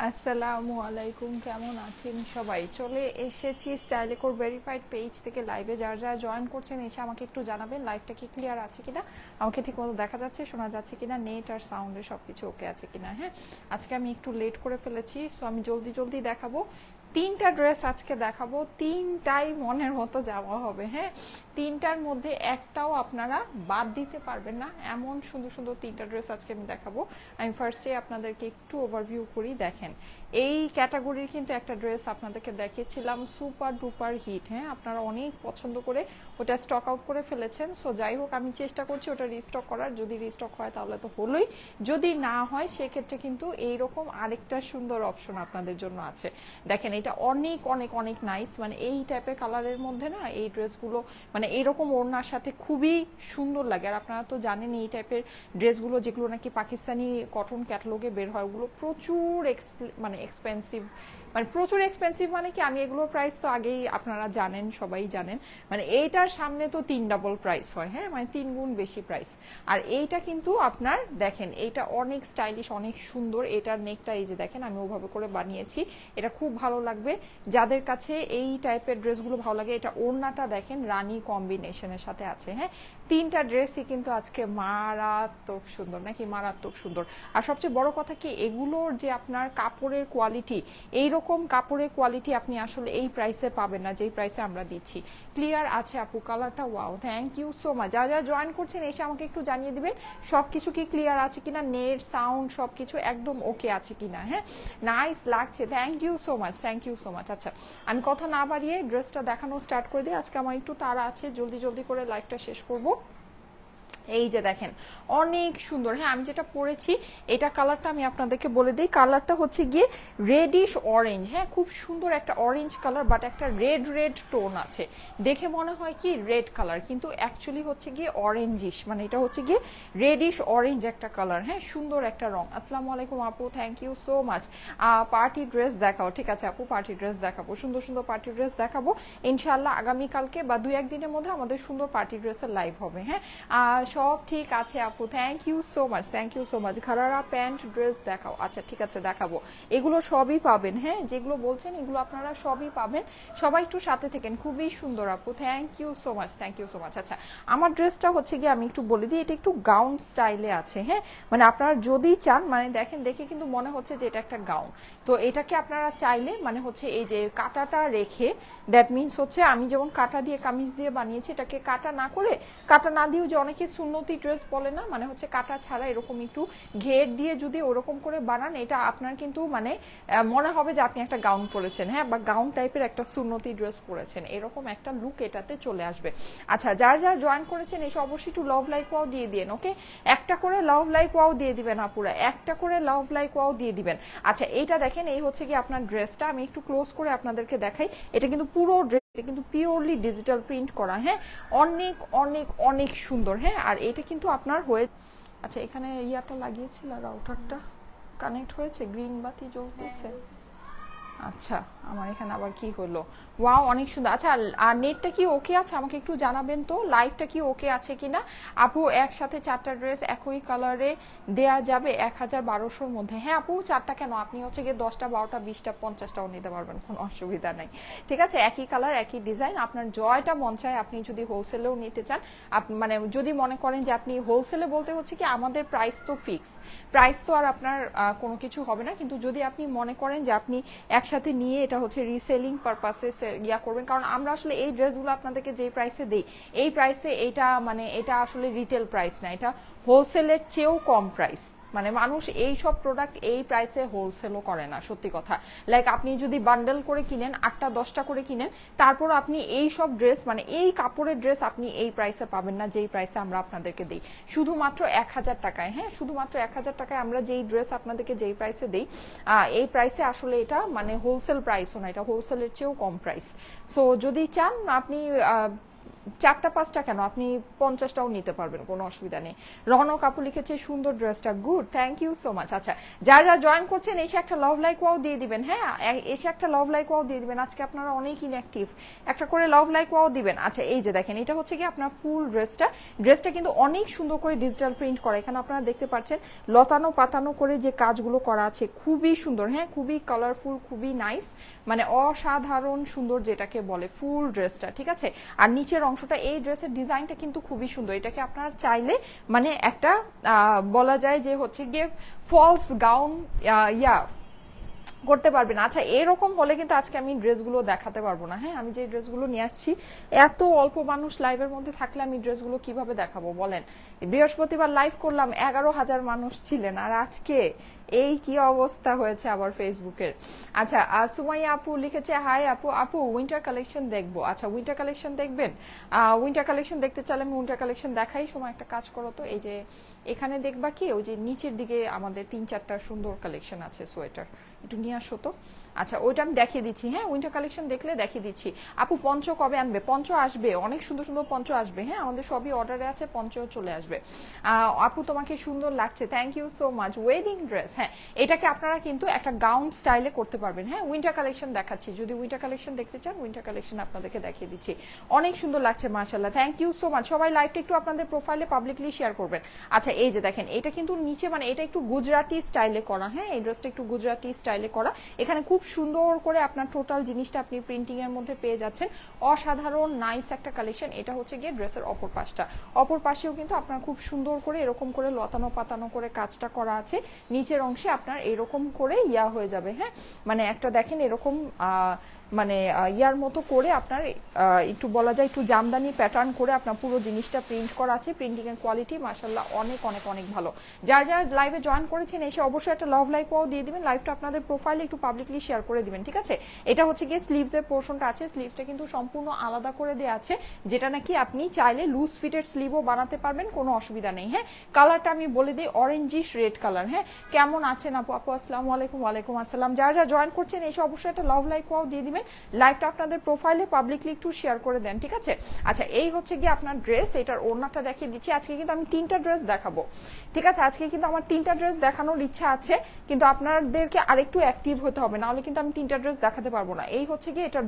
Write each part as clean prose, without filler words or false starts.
আসসালামু আলাইকুম, কেমন আছেন সবাই? চলে এসেছি স্টাইলেকোর ভেরিফাইড পেজ থেকে লাইভে। যারা যারা জয়েন করছেন এসে আমাকে একটু জানাবেন লাইভটা কি ক্লিয়ার আছে কিনা, আমাকে ঠিকমতো দেখা যাচ্ছে, শোনা যাচ্ছে কিনা, নেট আর সাউন্ডে সবকিছু ওকে আছে কিনা। হ্যাঁ, আজকে আমি একটু লেট করে ফেলেছি, সো আমি জলদি জলদি দেখাবো। তিনটা ড্রেস আজকে দেখাবো, তিনটাই মনের মতো জামা হবে। হ্যাঁ, তিনটার মধ্যে একটাও আপনারা বাদ দিতে পারবেন না, এমন সুন্দর সুন্দর তিনটা ড্রেস আজকে আমি দেখাবো। আমি ফার্স্টে আপনাদেরকে একটু ওভারভিউ করি। দেখেন, এই ক্যাটাগরির কিন্তু একটা ড্রেস আপনাদেরকে দেখিয়েছিলাম, সুপার ডুপার হিট। হ্যাঁ, আপনারা অনেক পছন্দ করে ওটা স্টক আউট করে ফেলেছেন। সো যাই হোক, আমি চেষ্টা করছি ওটা রিস্টক করার। যদি রিস্টক হয় তাহলে তো হলোই, যদি না হয় সেক্ষেত্রে কিন্তু এইরকম আরেকটা সুন্দর অপশন আপনাদের জন্য আছে। দেখেন, এটা অনেক অনেক অনেক নাইস, মানে এই টাইপের কালারের মধ্যে না এই ড্রেসগুলো মানে এইরকম ওড়নার সাথে খুবই সুন্দর লাগে। আর আপনারা তো জানেন এই টাইপের ড্রেসগুলো যেগুলো নাকি পাকিস্তানি কটন ক্যাটালগে বের হয়, ওগুলো প্রচুর মানে এক্সপেন্সিভ, মানে প্রচুর এক্সপেন্সিভ। মানে কি, আমি এগুলোর প্রাইস তো আগেই আপনারা জানেন, সবাই জানেন, মানে এইটার সামনে তো 3 ডাবল প্রাইস হয়। হ্যাঁ, মানে 3 গুণ বেশি প্রাইস। আর এইটা কিন্তু আপনার দেখেন, এইটা অনেক স্টাইলিশ, অনেক সুন্দর। এটার নেকটা এই যে দেখেন, আমি ওভাবে করে বানিয়েছি, এটা খুব ভালো লাগবে যাদের কাছে এই টাইপের ড্রেসগুলো ভালো লাগে। এটা ওড়নাটা দেখেন রানী কম্বিনেশনের সাথে আছে। হ্যাঁ, তিনটা ড্রেসই কিন্তু আজকে মারাত্মক সুন্দর, নাকি মারাত্মক সুন্দর। আর সবচেয়ে বড় কথা কি, এগুলোর যে আপনার কাপড়ের কোয়ালিটি, এইরকম কাপড়ের কোয়ালিটি আপনি আসলে এই প্রাইসে পাবেন না যেই প্রাইসে আমরা দিচ্ছি। ক্লিয়ার আছে আপু? কালারটা wow, thank you so much. যারা যারা জয়েন করছেন এসে আমাকে একটু জানিয়ে দিবেন সবকিছু কি ক্লিয়ার আছে কিনা, নেট সাউন্ড সবকিছু একদম ওকে আছে কিনা। হ্যাঁ, নাইস লাগছে, thank you so much, thank you so much. আচ্ছা, আমি কথা না বাড়িয়ে ড্রেসটা দেখানো স্টার্ট করে দিই। আজকে আমার একটু তাড়া আছে, জলদি জলদি করে লাইভটা শেষ করব। এই যে দেখেন, অনেক সুন্দর। হ্যাঁ, আমি যেটা পরেছি এটা কালারটা আমি আপনাদেরকে বলে দিই, কালারটা হচ্ছে গিয়ে রেডিশ অরেঞ্জ। হ্যাঁ, খুব সুন্দর একটা অরেঞ্জ কালার, বাট একটা রেড রেড টোন আছে, দেখে মনে হয় কি রেড কালার, কিন্তু অ্যাকচুয়ালি হচ্ছে গিয়ে অরেঞ্জিশ, মানে এটা হচ্ছে গিয়ে রেডিশ অরেঞ্জ একটা কালার। হ্যাঁ, সুন্দর একটা রং। আসসালামু আলাইকুম আপু, thank you so much. Party dress দেখাও, ঠিক আছে আপু, পার্টি ড্রেস দেখাবো, সুন্দর সুন্দর পার্টি ড্রেস দেখাবো ইনশাআল্লাহ। আগামীকালকে বা 2-1 দিনের মধ্যে আমাদের সুন্দর পার্টি ড্রেসের লাইভ হবে। হ্যাঁ, সব ঠিক আছে আপু, thank you so much, thank you so much. ঘাড়ারা প্যান্ট ড্রেস দেখাও। আচ্ছা ঠিক আছে, দেখাবো। এগুলো সবই পাবেন। হ্যাঁ, যেগুলো বলছেন এগুলো আপনারা সবই পাবেন। সবাই একটু সাথে থেকেন, খুবই সুন্দর আপু, thank you so much, thank you so much. আচ্ছা, আমার ড্রেসটা হচ্ছে গিয়ে আমি একটু বলে দিই, এটা একটু গাউন স্টাইলে আছে। হ্যাঁ, মানে আপনারা যদি চান, মানে দেখেন, দেখে কিন্তু মনে হচ্ছে যে এটা একটা গাউন। তো এটাকে আপনারা চাইলে মানে হচ্ছে এই যে কাটাটা রেখে, দ্যাট মিনস হচ্ছে আমি যেমন কাটা দিয়ে কামিজ দিয়ে বানিয়েছি, এটাকে কাটা না করে, কাটা না দিয়েও যে অনেকে সুন্নতি ড্রেস বলে না, মানে হচ্ছে কাটা ছাড়া এরকম একটু ঘের দিয়ে যদি ওরকম করে বানান, এটা আপনার কিন্তু মানে মনে হবে যে আপনি একটা গাউন পরেছেন। হ্যাঁ, বা গাউন টাইপের একটা সুন্নতি ড্রেস পরেছেন, এরকম একটা লুক এটাতে চলে আসবে। আচ্ছা, যারা যারা জয়েন করেছেন এসে অবশ্যই একটু লাভ লাইক ওয়াও দিয়ে দিন। ওকে, একটা করে লাভ লাইক ওয়াও দিয়ে দিবেন আপুরা, একটা করে লাভ লাইক ওয়াও দিয়ে দিবেন। আচ্ছা, এইটা দেখেন, এই হচ্ছে কি আপনার ড্রেসটা, আমি একটু ক্লোজ করে আপনাদেরকে দেখাই। এটা কিন্তু পুরো ড্রেস, এটা কিন্তু পিওরলি ডিজিটাল প্রিন্ট করা। হ্যাঁ, অনেক অনেক অনেক সুন্দর। হ্যাঁ, আর এটা কিন্তু আপনার হয়ে, আচ্ছা এখানে ইয়াটা লাগিয়েছিল, রাউটারটা কানেক্ট হয়েছে, গ্রিন বাতি জ্বলতেছে। আচ্ছা, আমার এখানে আবার কি হলো? ওয়াও, অনেক সুন্দর। আচ্ছা, আর নেটটা কি ওকে আছে? আমাকে একটু জানাবেন তো, লাইভটা কি ওকে আছে কিনা। আপু, একসাথে 4টা ড্রেস একই কালারে দেয়া যাবে 1012-র মধ্যে? হ্যাঁ আপু, 4টা কেন, আপনি হচ্ছে গিয়ে 10টা 12টা 20টা 50টাও নিতে পারবেন, কোনো অসুবিধা নাই। ঠিক আছে, একই কালার একই ডিজাইন, আপনার জয়টা মন চায়। আপনি যদি হোলসেলেও নিতে চান, মানে যদি মনে করেন যে আপনি হোলসেলে, বলতে হচ্ছে কি আমাদের প্রাইস তো ফিক্স, প্রাইস তো আর আপনার কোনো কিছু হবে না, কিন্তু যদি আপনি মনে করেন যে আপনি একসাথে নিয়ে এটা হচ্ছে রিসেলিং পারপাসে ইয়া করবেন, কারণ আমরা আসলে এই ড্রেসগুলো আপনাদেরকে যে প্রাইসে দেই, এই প্রাইসে এটা মানে এটা আসলে রিটেল প্রাইস না, এটা হোলসেলের চেয়েও কম প্রাইস। মানে মানুষ এই সব প্রোডাক্ট এই প্রাইসে হোলসেলও করে না, সত্যি কথা। লাইক আপনি যদি বান্ডেল করে কিনেন, 8টা 10টা করে কিনেন, তারপর আপনি এই সব ড্রেস, মানে এই কাপড়ের ড্রেস আপনি এই প্রাইসে পাবেন না যেই প্রাইসে আমরা আপনাদেরকে দিই, শুধুমাত্র 1000 টাকায়। হ্যাঁ, শুধুমাত্র 1000 টাকায় আমরা যেই ড্রেস আপনাদেরকে যেই প্রাইসে দিই, এই প্রাইসে আসলে এটা মানে হোলসেল প্রাইসও না, এটা হোলসেলের চেয়েও কম প্রাইস। সো যদি চান আপনি 4টা 5টা কেন, আপনি 50টাও নিতে পারবেন, কোনো অসুবিধা নেই। রনক আপু লিখেছে সুন্দর ড্রেসটা, good, thank you so much. আচ্ছা, যারা জয়েন করছেন এসে একটা লাভ লাইক ওয়াও দিয়ে দিবেন, হ্যাঁ এসে একটা লাভ লাইক ওয়াও দিয়ে দিবেন। আজকে আপনারা অনেক ইনঅ্যাক্টিভ, একটা করে লাভ লাইক ওয়াও দিবেন। আচ্ছা, এই যে দেখেন, এটা হচ্ছে কি আপনার ফুল ড্রেসটা কিন্তু অনেক সুন্দর করে ডিজিটাল প্রিন্ট করা। এখানে আপনারা দেখতে পাচ্ছেন লতানো পাতানো করে যে কাজগুলো করা আছে, খুবই সুন্দর, হ্যাঁ খুবই কালারফুল, খুবই নাইস, মানে অসাধারণ সুন্দর যেটাকে বলে ফুল ড্রেসটা, ঠিক আছে। আর নিচের অংশটা, এই ড্রেসের ডিজাইনটা কিন্তু খুবই সুন্দর। এটাকে আপনারা চাইলে মানে একটা বলা যায় যে হচ্ছে গিয়ে ফলস গাউন করতে পারবেন। আচ্ছা, এরকম হলে কিন্তু আজকে আমি ড্রেসগুলো দেখাতে পারবো না, হ্যাঁ আমি যে ড্রেসগুলো নিয়ে আসছি, এত অল্প মানুষ লাইভের মধ্যে থাকলে আমি ড্রেসগুলো কিভাবে দেখাবো বলেন। বৃহস্পতিবার লাইভ করলাম, 11,000 মানুষ ছিলেন, আর আজকে এই কি অবস্থা হয়েছে আবার ফেসবুকের। আচ্ছা, সুমাইয়া আপু লিখেছে হাই আপু উইন্টার কালেকশন দেখবো। আচ্ছা, উইন্টার কালেকশন দেখবেন, উইন্টার কালেকশন দেখতে চাইলে আমি উইন্টার কালেকশন দেখাই। সময় একটা কাজ করো তো, এই যে এখানে দেখবা কি ওই যে নিচের দিকে আমাদের 3-4টা সুন্দর কালেকশন আছে সোয়েটার, একটু নিয়ে আসো তো। আচ্ছা, ওইটা আমি দেখিয়ে দিচ্ছি, হ্যাঁ উইন্টার কালেকশন দেখলে দেখিয়ে দিচ্ছি। আপু পঞ্চ কবে আনবে? পঞ্চ আসবে, অনেক সুন্দর সুন্দর পঞ্চ আসবে, হ্যাঁ আমাদের সবই অর্ডারে আছে, পঞ্চ চলে আসবে। আপু তোমাকে সুন্দর লাগছে, thank you so much. Wedding dress, হ্যাঁ এটাকে আপনারা কিন্তু একটা গাউন স্টাইলে করতে পারবেন। হ্যাঁ উইন্টার কালেকশন দেখাচ্ছি, যদি উইন্টার কালেকশন দেখতে চান উইন্টার কালেকশন আপনাদেরকে দেখিয়ে দিচ্ছি, অনেক সুন্দর লাগছে মাশাআল্লাহ, থ্যাংক ইউ সো মাচ। সবাই লাইভটা একটু আপনাদের প্রোফাইলে পাবলিকলি শেয়ার করবেন। আচ্ছা, এই যে দেখেন, এটা কিন্তু নিচে মানে এটা একটু গুজরাটি স্টাইলে করা, হ্যাঁ এই ড্রেসটা একটু গুজরাটি স্টাইলে করা। এখানে খুব সুন্দর করে আপনার টোটাল জিনিসটা আপনি প্রিন্টিং এর মধ্যে পেয়ে যাচ্ছেন, অসাধারণ নাইস একটা কালেকশন। এটা হচ্ছে গিয়ে ড্রেসের অপর পাশটা, অপর পাশেও কিন্তু আপনার খুব সুন্দর করে এরকম করে লতানো পাতানো করে কাজটা করা আছে। নিচের অংশে আপনার এরকম করে হয়ে যাবে, হ্যাঁ মানে একটা দেখেন এরকম মানে ইয়ার মতো করে আপনার একটু বলা যায় একটু জামদানি প্যাটার্ন করে আপনার পুরো জিনিসটা প্রিন্ট করা আছে। প্রিন্টিং এর কোয়ালিটি মাশাআল্লাহ অনেক অনেক অনেক ভালো। যার লাইভে জয়েন করেছেন এসে অবশ্যই একটা লাভ লাইক ওয়াও দিয়ে দিবেন, লাইভটা আপনাদের প্রোফাইলে একটু পাবলিকলি শেয়ার করে দিবেন, ঠিক আছে। এটা হচ্ছে গিয়ে স্লিভস এর পোরশনটা আছে, স্লিভসটা কিন্তু সম্পূর্ণ আলাদা করে দেওয়া আছে, যেটা নাকি আপনি চাইলে লুজ ফিটেড স্লিভও বানাতে পারবেন, কোনো অসুবিধা নেই। হ্যাঁ কালারটা আমি বলে দিই, অরেঞ্জিশ রেড কালার। হ্যাঁ কেমন আছেন আপু? আসসালামু আলাইকুম। ওয়ালাইকুম আসসালাম। যারা জয়েন করছেন এসে অবশ্যই একটা লাভ লাইক ওয়াও দিয়ে দিবেন, লাইভটা আপনাদের প্রোফাইলে পাবলিকলি একটু শেয়ার করে দেন, ঠিক আছে। আচ্ছা, এই হচ্ছে গিয়ে আপনার ড্রেস, এটার ওড়নাটা দেখিয়ে দিচ্ছি। আজকে কিন্তু আমি 3টা ড্রেস দেখাবো, ঠিক আছে। আজকে কিন্তু আমার 3টা ড্রেস দেখানোর ইচ্ছা আছে, কিন্তু আপনাদেরকে আরেকটু অ্যাক্টিভ হতে হবে, নাহলে কিন্তু আমি 3টা ড্রেস দেখাতে পারবো না। এই হচ্ছে গিয়ে এটার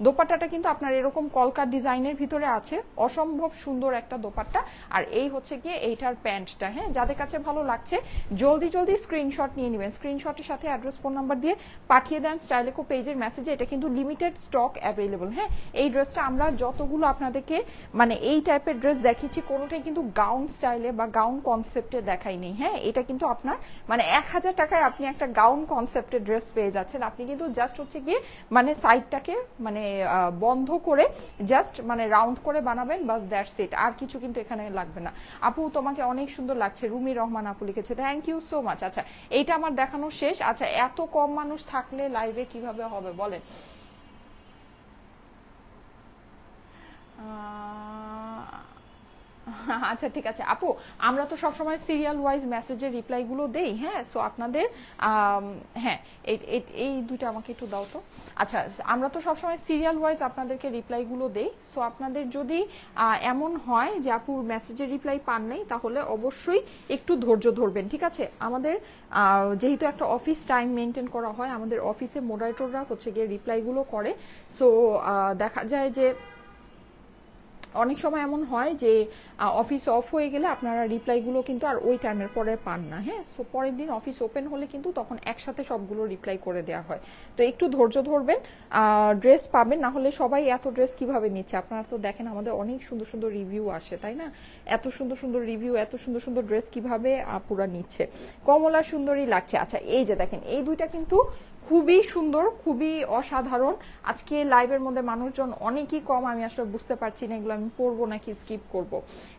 দোপাট্টাটা কিন্তু আপনার এরকম কলকার ডিজাইনের ভিতরে আছে, অসম্ভব সুন্দর একটা দোপাট্টা। আর এই হচ্ছে গিয়ে এইটার প্যান্টটা, হ্যাঁ যাদের কাছে ভালো লাগছে জলদি জলদি স্ক্রিনশট নিয়ে নেবেন, স্ক্রিনশটের সাথে অ্যাড্রেস ফোন নাম্বার দিয়ে পাঠিয়ে দেন স্টাইলেকো পেজের মেসেজে। এটা কিন্তু লিমিটেড স্টক অ্যাভেলেবল। হ্যাঁ এই ড্রেসটা আমরা যতগুলো আপনাদেরকে মানে এই টাইপের ড্রেস দেখিয়েছি, কোনোটাই কিন্তু গাউন স্টাইলে বা গাউন কনসেপ্টে দেখাইনি। হ্যাঁ এটা কিন্তু আপনার মানে 1000 টাকায় আপনি একটা গাউন কনসেপ্টের ড্রেস পেয়ে যাচ্ছেন। আপনি কিন্তু জাস্ট হচ্ছে গিয়ে মানে সাইডটাকে মানে বন্ধ করে জাস্ট মানে রাউন্ড করে বানাবেন, বাস দ্যাটস ইট, আর কিছু কিন্তু এখানে লাগবে না। আপু তোমাকে অনেক সুন্দর লাগছে, রুমি রহমান আপু লিখেছে, থ্যাংক ইউ সো মাচ। আচ্ছা, এইটা আমার দেখানো শেষ। আচ্ছা, এত কম মানুষ থাকলে লাইভে কিভাবে হবে বলেন। আচ্ছা ঠিক আছে আপু, আমরা তো সবসময় সিরিয়াল ওয়াইজ মেসেজের রিপ্লাই গুলো দেই। হ্যাঁ সো আপনাদের হ্যাঁ এই দুইটা আমাকে একটু দাও তো। আচ্ছা, আমরা তো সবসময় সিরিয়াল ওয়াইজ আপনাদেরকে রিপ্লাই গুলো দেই। সো আপনাদের যদি এমন হয় যে আপু মেসেজের রিপ্লাই পান নাই, তাহলে অবশ্যই একটু ধৈর্য ধরবেন, ঠিক আছে। আমাদের যেহেতু একটা অফিস টাইম মেনটেন করা হয়, আমাদের অফিসে মডারেটররা হচ্ছে গিয়ে রিপ্লাই গুলো করে। সো দেখা যায় যে অনেক সময় এমন হয় যে অফিস অফ হয়ে গেলে আপনারা রিপ্লাইগুলো কিন্তু আর ওই টাইমের পরে পান না। হ্যাঁ সো পরের দিন অফিস ওপেন হলে কিন্তু তখন একসাথে সবগুলো রিপ্লাই করে দেওয়া হয়। তো একটু ধৈর্য ধরবেন, ড্রেস পাবেন, না হলে সবাই এত ড্রেস কিভাবে নিচ্ছে। আপনারা তো দেখেন আমাদের অনেক সুন্দর সুন্দর রিভিউ আসে, তাই না? এত সুন্দর সুন্দর রিভিউ, এত সুন্দর সুন্দর ড্রেস কিভাবে পুরা নিচ্ছে। কমলা সুন্দরী লাগছে। আচ্ছা, এই যে দেখেন এই দুইটা কিন্তু খুবই সুন্দর, খুবই অসাধারণ। আজকে লাইভের মধ্যে মানুষজন অনেকই কম, আমি আসলে বুঝতে পারছি না এগুলো আমি পরবো নাকি স্কিপ করব।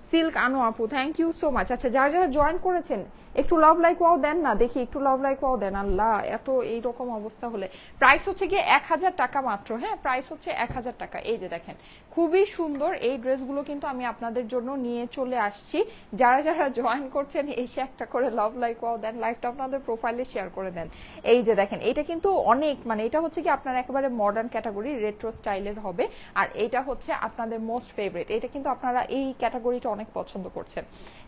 সিল্ক আনো আপু, থ্যাংক ইউ সো মাচ। আচ্ছা, যারা যারা জয়েন করেছেন একটু লাভ লাইক ওয়াও দেন না, দেখি একটু লাভ লাইক ওয়াও দেন। আল্লাহ, এত এইরকম অবস্থা হলে প্রাইস হচ্ছে গিয়ে 1000 টাকা মাত্র। হ্যাঁ প্রাইস হচ্ছে 1000 টাকা। এই যে দেখেন খুবই সুন্দর এই ড্রেসগুলো কিন্তু আমি আপনাদের জন্য নিয়ে চলে আসছি। যারা যারা জয়েন করছেন এসে একটা করে লাভ লাইক ওয়াও দেন, লাইভটা আপনাদের প্রোফাইলে শেয়ার করে দেন। এই যে দেখেন এটা কিন্তু অনেক মানে এটা হচ্ছে কি আপনার একেবারে মডার্ন ক্যাটাগরি, রেট্রো স্টাইলের হবে। আর এটা হচ্ছে আপনাদের মোস্ট ফেভারিট, এটা কিন্তু আপনারা এই ক্যাটাগরিটা অনেক পছন্দ করছেন,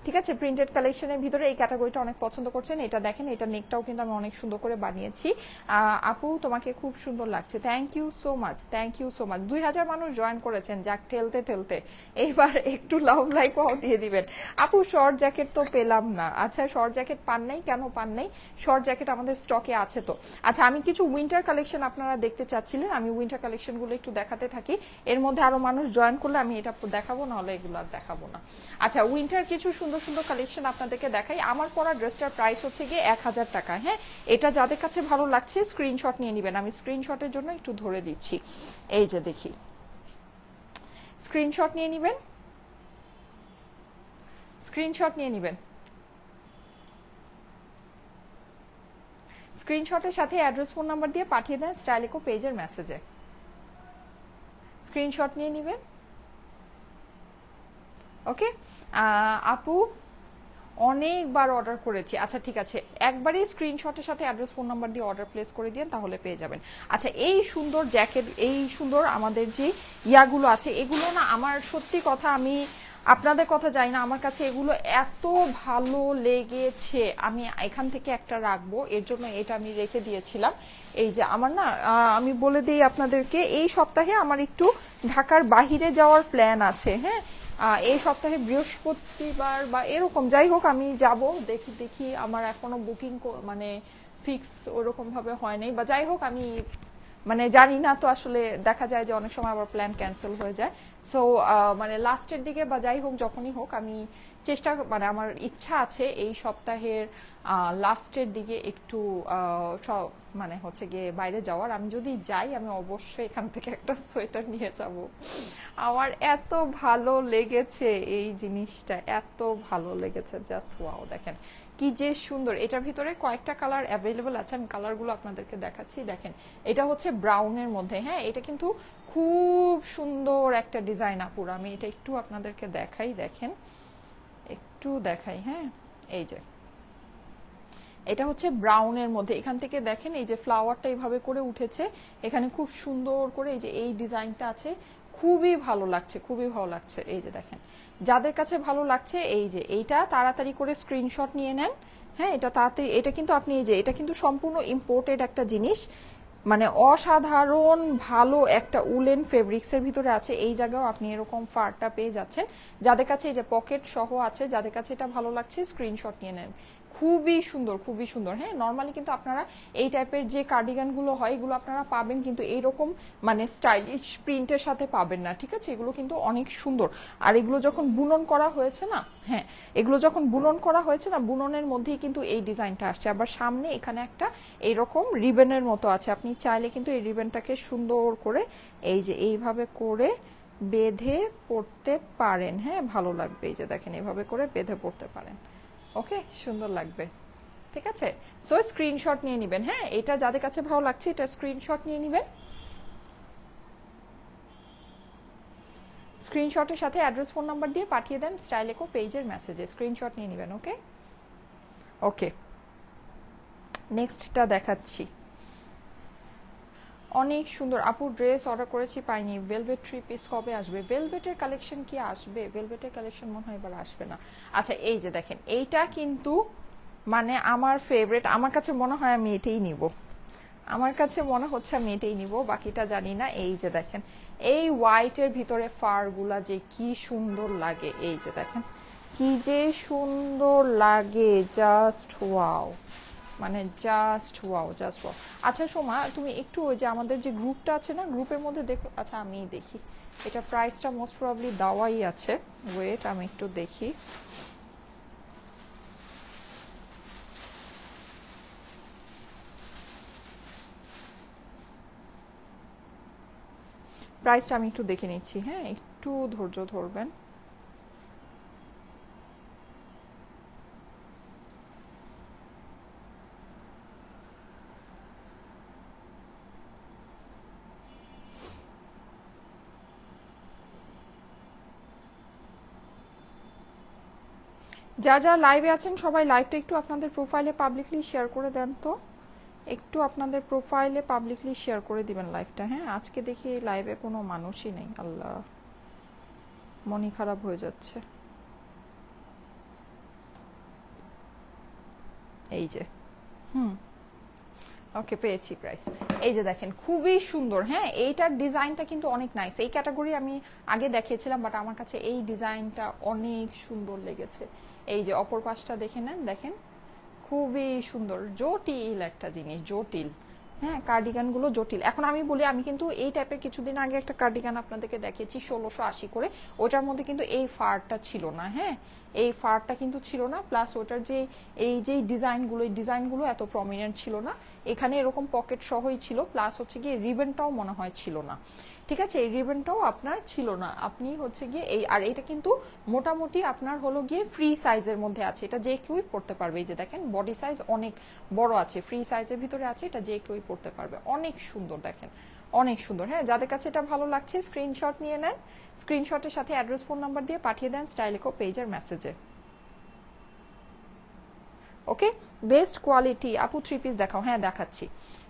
ঠিক আছে? প্রিন্টেড কালেকশনের ভিতরে এই ক্যাটাগরিটা অনেক পছন্দ করছেন। এটা দেখেন, এটা নেকটাও কিন্তু আমি অনেক সুন্দর করে বানিয়েছি। আপু তোমাকে খুব সুন্দর লাগছে, thank you so much, thank you so much. 2000 মানুষ জয়েন করেছেন, যাক ঠেলতে ঠেলতে এইবার একটু লাভ লাইকও দিয়ে দিবেন। আপু শর্ট জ্যাকেট তো পেলাম না। আচ্ছা শর্ট জ্যাকেট পান নাই, কেন পান নাই? শর্ট জ্যাকেট আমাদের স্টকে আছে তো। আচ্ছা আমি কিছু উইন্টার কালেকশন আপনারা দেখতে চাচ্ছিলেন, আমি উইন্টার কালেকশনগুলো একটু দেখাতে থাকি। এর মধ্যে আরো মানুষ জয়েন করলে আমি এটা দেখাবো, নাহলে এগুলো আর দেখাবো না। আচ্ছা উইন্টার কিছু সুন্দর সুন্দর কালেকশন আপনাদেরকে দেখাই। আমার পরা ড্রেসটার প্রাইস হচ্ছে গিয়ে 1000 টাকা। হ্যাঁ, এটা যাদের কাছে ভালো লাগছে স্ক্রিনশট নিয়ে নেবেন, আমি স্ক্রিনশটের জন্য একটু ধরে দিচ্ছি। এই যে দেখি, স্ক্রিনশট নিয়ে নেবেন, স্ক্রিনশট নিয়ে নেবেন। স্ক্রিনশটের সাথে অ্যাড্রেস ফোন নাম্বার দিয়ে পাঠিয়ে দেন স্টাইলিকো পেজের মেসেজে। স্ক্রিনশট নিয়ে নেবেন। ওকে আপু অনেকবার অর্ডার করেছি। আচ্ছা ঠিক আছে, একবারই স্ক্রিনশটের সাথে অ্যাড্রেস ফোন নাম্বার দিয়ে অর্ডার প্লেস করে দিন, তাহলে পেয়ে যাবেন। আচ্ছা এই সুন্দর জ্যাকেট, এই সুন্দর আমাদের যে ইয়াগুলো আছে, এগুলো না আমার সত্যি কথা, আমি আপনাদের কথা জানি না, আমার কাছে এগুলো এত ভালো লেগেছে, আমি এখান থেকে একটা রাখবো, এর জন্য এটা আমি রেখে দিয়েছিলাম। এই যে আমার না, আমি বলে দিই আপনাদেরকে, এই সপ্তাহে আমার একটু ঢাকার বাহিরে যাওয়ার প্ল্যান আছে। হ্যাঁ, এই সপ্তাহে বৃহস্পতিবার বা এরকম যাই হোক আমি যাব, দেখি আমার এখনো বুকিং মানে ফিক্স ওরকম ভাবে হয় নাই, বা যাই হোক আমি মানে জানি না তো, আসলে দেখা যায় যে অনেক সময় আবার প্ল্যান ক্যান্সেল হয়ে যায়। সো মানে লাস্টের দিকে বা যাই হোক যখনই হোক আমি চেষ্টা, মানে আমার ইচ্ছা আছে এই সপ্তাহের লাস্টের দিকে একটু সব মানে হচ্ছে গিয়ে বাইরে যাওয়ার। আমি যদি যাই আমি অবশ্যই এখান থেকে একটা সোয়েটার নিয়ে যাব। আমার এত ভালো লেগেছে এই জিনিসটা, এত ভালো লেগেছে, জাস্ট ওয়াও। দেখেন কি যে সুন্দর, এটার ভিতরে কয়েকটা কালার অ্যাভেলেবল আছে, আমি কালারগুলো আপনাদেরকে দেখাচ্ছি। দেখেন এটা হচ্ছে ব্রাউনের মধ্যে। হ্যাঁ, এটা কিন্তু খুব সুন্দর একটা ডিজাইন আপুর, আমি এটা একটু আপনাদেরকে দেখাই, দেখেন একটু দেখাই। হ্যাঁ, এই যে এটা হচ্ছে ব্রাউনের মধ্যে, এখান থেকে দেখেন এই যে ফ্লাওয়ারটা এইভাবে করে উঠেছে, এখানে খুব সুন্দর করে এই যে এই ডিজাইনটা আছে, খুবই ভালো লাগছে, খুবই ভালো লাগছে। এই যে দেখেন, যাদের কাছে ভালো লাগছে এই যে এইটা তাড়াতাড়ি করে স্ক্রিনশট নিয়ে নেন। হ্যাঁ, এটা তাড়াতাড়ি, এটা কিন্তু আপনি এই যে এটা কিন্তু সম্পূর্ণ ইম্পোর্টেড একটা জিনিস, মানে অসাধারণ ভালো একটা উলেন ফেব্রিক্সের ভিতরে আছে। এই জায়গাও আপনি এরকম ফারটা পেয়ে যাচ্ছেন। যাদের কাছে এই যে পকেট সহ আছে, যাদের কাছে এটা ভালো লাগছে স্ক্রিনশট নিয়ে নেন। খুবই সুন্দর, খুবই সুন্দর। হ্যাঁ, নর্মালি কিন্তু আপনারা এই টাইপের যে কার্ডিগানগুলো হয় এগুলো আপনারা পাবেন, কিন্তু এইরকম মানে স্টাইলিশ প্রিন্টের সাথে পাবেন না, ঠিক আছে? এগুলো কিন্তু অনেক সুন্দর। আর এগুলো যখন বুনন করা হয়েছে না, হ্যাঁ এগুলো যখন বুনন করা হয়েছে না, বুননের মধ্যেই কিন্তু এই ডিজাইনটা আসছে। আবার সামনে এখানে একটা এইরকম রিবেনের মতো আছে, আপনি চাইলে কিন্তু এই রিবেনটাকে সুন্দর করে এই যে এইভাবে করে বেঁধে পড়তে পারেন। হ্যাঁ, ভালো লাগবে। এই যে দেখেন এইভাবে করে বেঁধে পড়তে পারেন। ওকে, সুন্দর লাগবে, ঠিক আছে? সো স্ক্রিনশট নিয়ে নেবেন। হ্যাঁ, এটা যাদের কাছে ভালো লাগছে এটা স্ক্রিনশট নিয়ে নেবেন। স্ক্রিনশটের সাথে অ্যাড্রেস ফোন নাম্বার দিয়ে পাঠিয়ে দেন স্টাইলিকো পেজের মেসেজে, স্ক্রিনশট নিয়ে নেবেন। ওকে ওকে, নেক্সটটা দেখাচ্ছি। অনেক সুন্দর আপু, ড্রেস অর্ডার করেছি পাইনি, ভেলভেট 3 পিস কবে আসবে? ভেলভেটের কালেকশন কি আসবে? ভেলভেটের কালেকশন মনে হয় এবার আসবে না। আচ্ছা এই যে দেখেন, এইটা কিন্তু মানে আমার ফেভারিট, আমার কাছে মনে হয় আমি এটাই নিব, আমার কাছে মনে হচ্ছে আমি এটাই নিব, বাকিটা জানি না। এই যে দেখেন এই হোয়াইটের ভিতরে ফার গুলা যে কি সুন্দর লাগে, এই যে দেখেন কি যে সুন্দর লাগে, জাস্ট ওয়াও, মানে জাস্ট ওয়াও, জাস্ট ওয়াও। আচ্ছা সোমা, তুমি একটু ওই যে আমাদের যে গ্রুপটা আছে না, গ্রুপের মধ্যে দেখো। আচ্ছা আমি দেখি, এটা প্রাইসটা মোস্ট প্রবাবলি দেওয়াই আছে, ওয়েট আমি একটু দেখি। প্রাইসটা আমি একটু দেখে নিচ্ছি। হ্যাঁ, একটু ধৈর্য ধরবেন। যা যা লাইভে আছেন সবাই লাইভটা একটু আপনাদের প্রোফাইলে পাবলিকলি শেয়ার করে দেন তো, একটু আপনাদের প্রোফাইলে পাবলিকলি শেয়ার করে দিবেন লাইভটা। হ্যাঁ, আজকে দেখি লাইভে কোনো মানুষই নেই। আল্লাহ, মনই খারাপ হয়ে যাচ্ছে। এই যে ওকে, পেয়েছি প্রাইস। এই যে দেখেন, খুবই সুন্দর। হ্যাঁ, এইটার ডিজাইনটা কিন্তু অনেক নাইস। এই ক্যাটাগরি আমি আগে দেখিয়েছিলাম, বাট আমার কাছে এই ডিজাইনটা অনেক সুন্দর লেগেছে। এই যে অপর পাশটা দেখে নেন, দেখেন খুবই সুন্দর, জটিল একটা জিনিস, জটিল। হ্যাঁ, কার্ডিগান গুলো জটিল। এখন আমি বলি, আমি কিন্তু এই টাইপের কিছুদিন আগে একটা কার্ডিগান আপনাদেরকে দেখিয়েছি 1680 করে, ওটার মধ্যে কিন্তু এই ফারটা ছিল না। হ্যাঁ, এই ফারটা কিন্তু ছিল না, প্লাস ওটার যে এই যে ডিজাইনগুলো, এই ডিজাইনগুলো এত প্রমিনেন্ট ছিল না। এখানে এরকম পকেট সহই ছিল, প্লাস হচ্ছে গিয়ে রিবনটাও মনে হয় ছিল না। ঠিক আছে, এই রিবনটাও আপনার ছিল না। আপনি হচ্ছে গিয়ে এই, আর এটা কিন্তু মোটামুটি আপনার হলো গিয়ে ফ্রি সাইজের মধ্যে আছে, এটা যে কেউই পড়তে পারবে। এই যে দেখেন, বডি সাইজ অনেক বড় আছে, ফ্রি সাইজের ভিতরে আছে, এটা যে কেউই পড়তে পারবে। অনেক সুন্দর, দেখেন অনেক সুন্দর। হ্যাঁ, যাদের কাছে এটা ভালো লাগছে স্ক্রিনশট নিয়ে নেন, স্ক্রিনশটের সাথে অ্যাড্রেস ফোন নাম্বার দিয়ে পাঠিয়ে দেন স্টাইলিকো পেজের মেসেজে। ওকে, বেস্ট কোয়ালিটি। আপু 3 পিস দেখাও। হ্যাঁ, দেখাচ্ছি,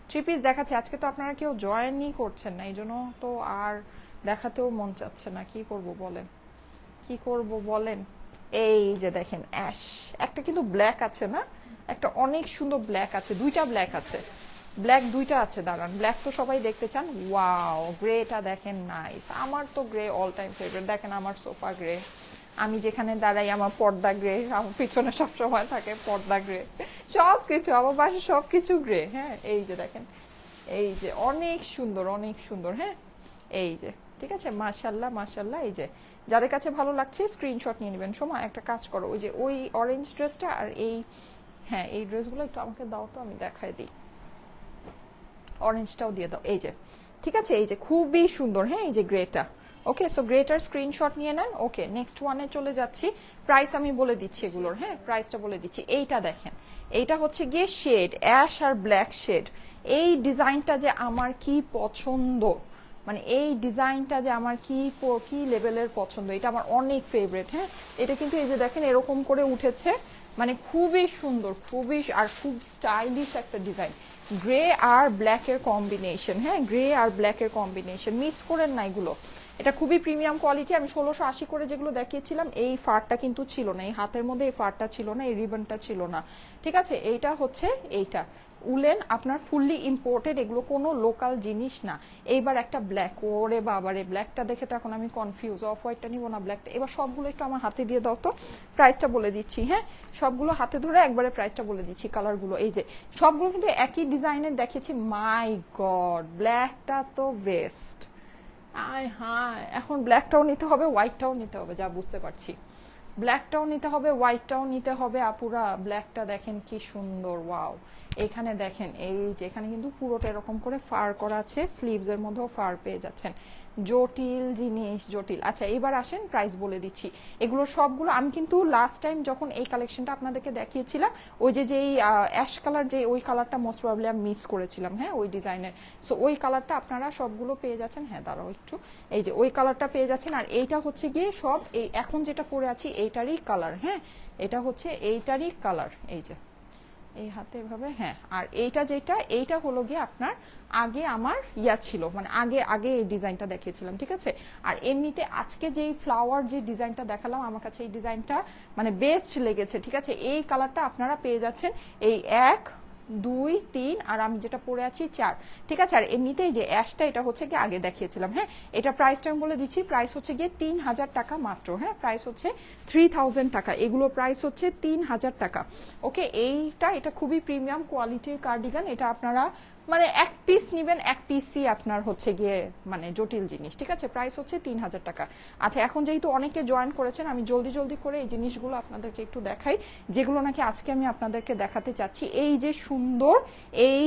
3 পিস দেখাচ্ছি। আজকে তো আপনারা কেউ জয়েনই করছেন না, এই জন্য তো আর দেখাতেও মন চাচ্ছে না। কি করব বলেন, কি করব বলেন। এই যে দেখেন অ্যাশ, একটা কিন্তু ব্ল্যাক আছে না, একটা অনেক সুন্দর ব্ল্যাক আছে, দুইটা ব্ল্যাক আছে, ব্ল্যাক দুইটা আছে। দাঁড়ান, ব্ল্যাক তো সবাই দেখতে চান। ওয়াও, গ্রেটা দেখেন, নাইস। আমার তো গ্রে অল টাইম ফেভারিট। দেখেন আমার সোফা গ্রে, আমি যেখানে দাঁড়াই আমার পর্দা গ্রে, আমার পিছনে সবসময় থাকে পর্দা গ্রে, সব কিছু আমার বাসা সব কিছু গ্রে। হ্যাঁ, এই যে দেখেন, এই যে অনেক সুন্দর, অনেক সুন্দর। হ্যাঁ, এই যে ঠিক আছে, মাশাল্লাহ মাশাল্লাহ। এই যে যাদের কাছে ভালো লাগছে স্ক্রিনশট নিয়ে নেবেন। সময় একটা কাজ করো, ওই যে ওই অরেঞ্জ ড্রেসটা আর এই, হ্যাঁ এই ড্রেসগুলো একটু আমাকে দাও তো, আমি দেখাই দিই। অরেঞ্জটাও দিয়ে দাও। এই যে ঠিক আছে, এই যে খুবই সুন্দর। হ্যাঁ, এই যে গ্রেটা। ওকে, সো গ্রেটার স্ক্রিনশট নিয়ে নেন। ওকে, নেক্সট ওয়ানে চলে যাচ্ছি। প্রাইস আমি বলে দিচ্ছি এগুলোর। হ্যাঁ, প্রাইসটা বলে দিচ্ছি। এইটা দেখেন, এইটা হচ্ছে গিয়ে শেড অ্যাশ আর ব্ল্যাক শেড। এই ডিজাইনটা যে আমার কি পছন্দ, মানে এই ডিজাইনটা যে আমার কি কি লেভেলের পছন্দ, এটা আমার অনেক ফেভারিট। হ্যাঁ, এটা কিন্তু এই যে দেখেন এরকম করে উঠেছে, মানে খুবই সুন্দর, খুবই আর খুব স্টাইলিশ একটা ডিজাইন। গ্রে আর ব্ল্যাকের কম্বিনেশন। হ্যাঁ, গ্রে আর ব্ল্যাকের কম্বিনেশন, মিস করেন না এগুলো। এটা খুবই প্রিমিয়াম কোয়ালিটি। আমি 1680 করে যেগুলো দেখিয়েছিলাম, এই ফারটা কিন্তু ছিল না, এই হাতের মধ্যে এই ফারটা ছিল না, এই রিবনটা ছিল না। ঠিক আছে, এইটা হচ্ছে এইটা উলেন আপনার ফুললি ইম্পোর্টেড, এগুলো কোনো লোকাল জিনিস না। এইবার একটা ব্ল্যাক, ওরে বাবারে, ব্ল্যাকটা দেখে তো এখন আমি কনফিউজ, অফ হোয়াইটটা নিব না ব্ল্যাকটা। এবার সবগুলো একটু আমার হাতে দিয়ে দাও তো, প্রাইসটা বলে দিচ্ছি। হ্যাঁ, সবগুলো হাতে ধরে একবারে প্রাইসটা বলে দিচ্ছি। কালারগুলো এই যে সবগুলো কিন্তু একই ডিজাইনের দেখিয়েছি। মাই গড, ব্ল্যাকটা তো বেস্ট। আয় হায়, এখন ব্ল্যাকটাও নিতে হবে, হোয়াইটটাও নিতে হবে, যা বুঝতে পারছি। ব্ল্যাকটাও নিতে হবে, হোয়াইটটাও নিতে হবে। আপুরা ব্ল্যাকটা দেখেন কি সুন্দর, ওয়াও। এখানে দেখেন, এই যে এখানে কিন্তু পুরোটা এরকম করে ফার করা আছে, স্লিভস এর মধ্যেও ফার পেয়ে যাচ্ছেন। জটিল জিনিস, জটিল। আচ্ছা, এবার আসেন প্রাইস বলে দিচ্ছি। এগুলো সবগুলো আমি কিন্তু লাস্ট টাইম যখন এই কালেকশনটা আপনাদেরকে দেখিয়েছিলাম, ওই যে যেই অ্যাশ কালার, যে ওই কালারটা মোস্ট প্রবাবলি আমি মিস করেছিলাম। হ্যাঁ, ওই ডিজাইনের, সো ওই কালারটা আপনারা সবগুলো পেয়ে যাচ্ছেন। হ্যাঁ, দাঁড়াও একটু, এই যে ওই কালারটা পেয়ে যাচ্ছেন। আর এইটা হচ্ছে গিয়ে সব এই এখন যেটা পরে আছি এইটারই কালার। হ্যাঁ, এটা হচ্ছে এইটারই কালার। এই যে এই হাতে এভাবে। হ্যাঁ, আর এইটা যেটা, এইটা হলো গিয়ে আপনার আগে আমার ইয়া ছিল, মানে আগে আগে এই ডিজাইনটা দেখিয়েছিলাম। ঠিক আছে, আর এমনিতে আজকে যেই ফ্লাওয়ার যে ডিজাইনটা দেখালাম, আমার কাছে এই ডিজাইনটা মানে বেস্ট লেগেছে। ঠিক আছে, এই কালারটা আপনারা পেয়ে যাচ্ছেন এই 1 2 3, আর আমি যেটা পরে আছি 4। ঠিক আছে, আর এমনিতেই যে অ্যাশটা, এটা হচ্ছে গিয়ে আগে দেখিয়েছিলাম। হ্যাঁ, এটা প্রাইসটা আমি বলে দিচ্ছি, প্রাইস হচ্ছে গিয়ে 3000 টাকা মাত্র। হ্যাঁ, প্রাইস হচ্ছে 3000 টাকা, এগুলো প্রাইস হচ্ছে 3000 টাকা। ওকে, এইটা এটা খুবই প্রিমিয়াম কোয়ালিটির কার্ডিগান। এটা আপনারা মানে এক পিস নিবেন, এক পিসই আপনার হচ্ছে গিয়ে মানে জটিল জিনিস। ঠিক আছে, প্রাইস হচ্ছে 3000 টাকা। আচ্ছা, এখন যেহেতু অনেকে জয়েন করেছেন, আমি জলদি জলদি করে এই জিনিসগুলো আপনাদেরকে একটু দেখাই, যেগুলো নাকি আজকে আমি আপনাদেরকে দেখাতে চাচ্ছি। এই যে সুন্দর এই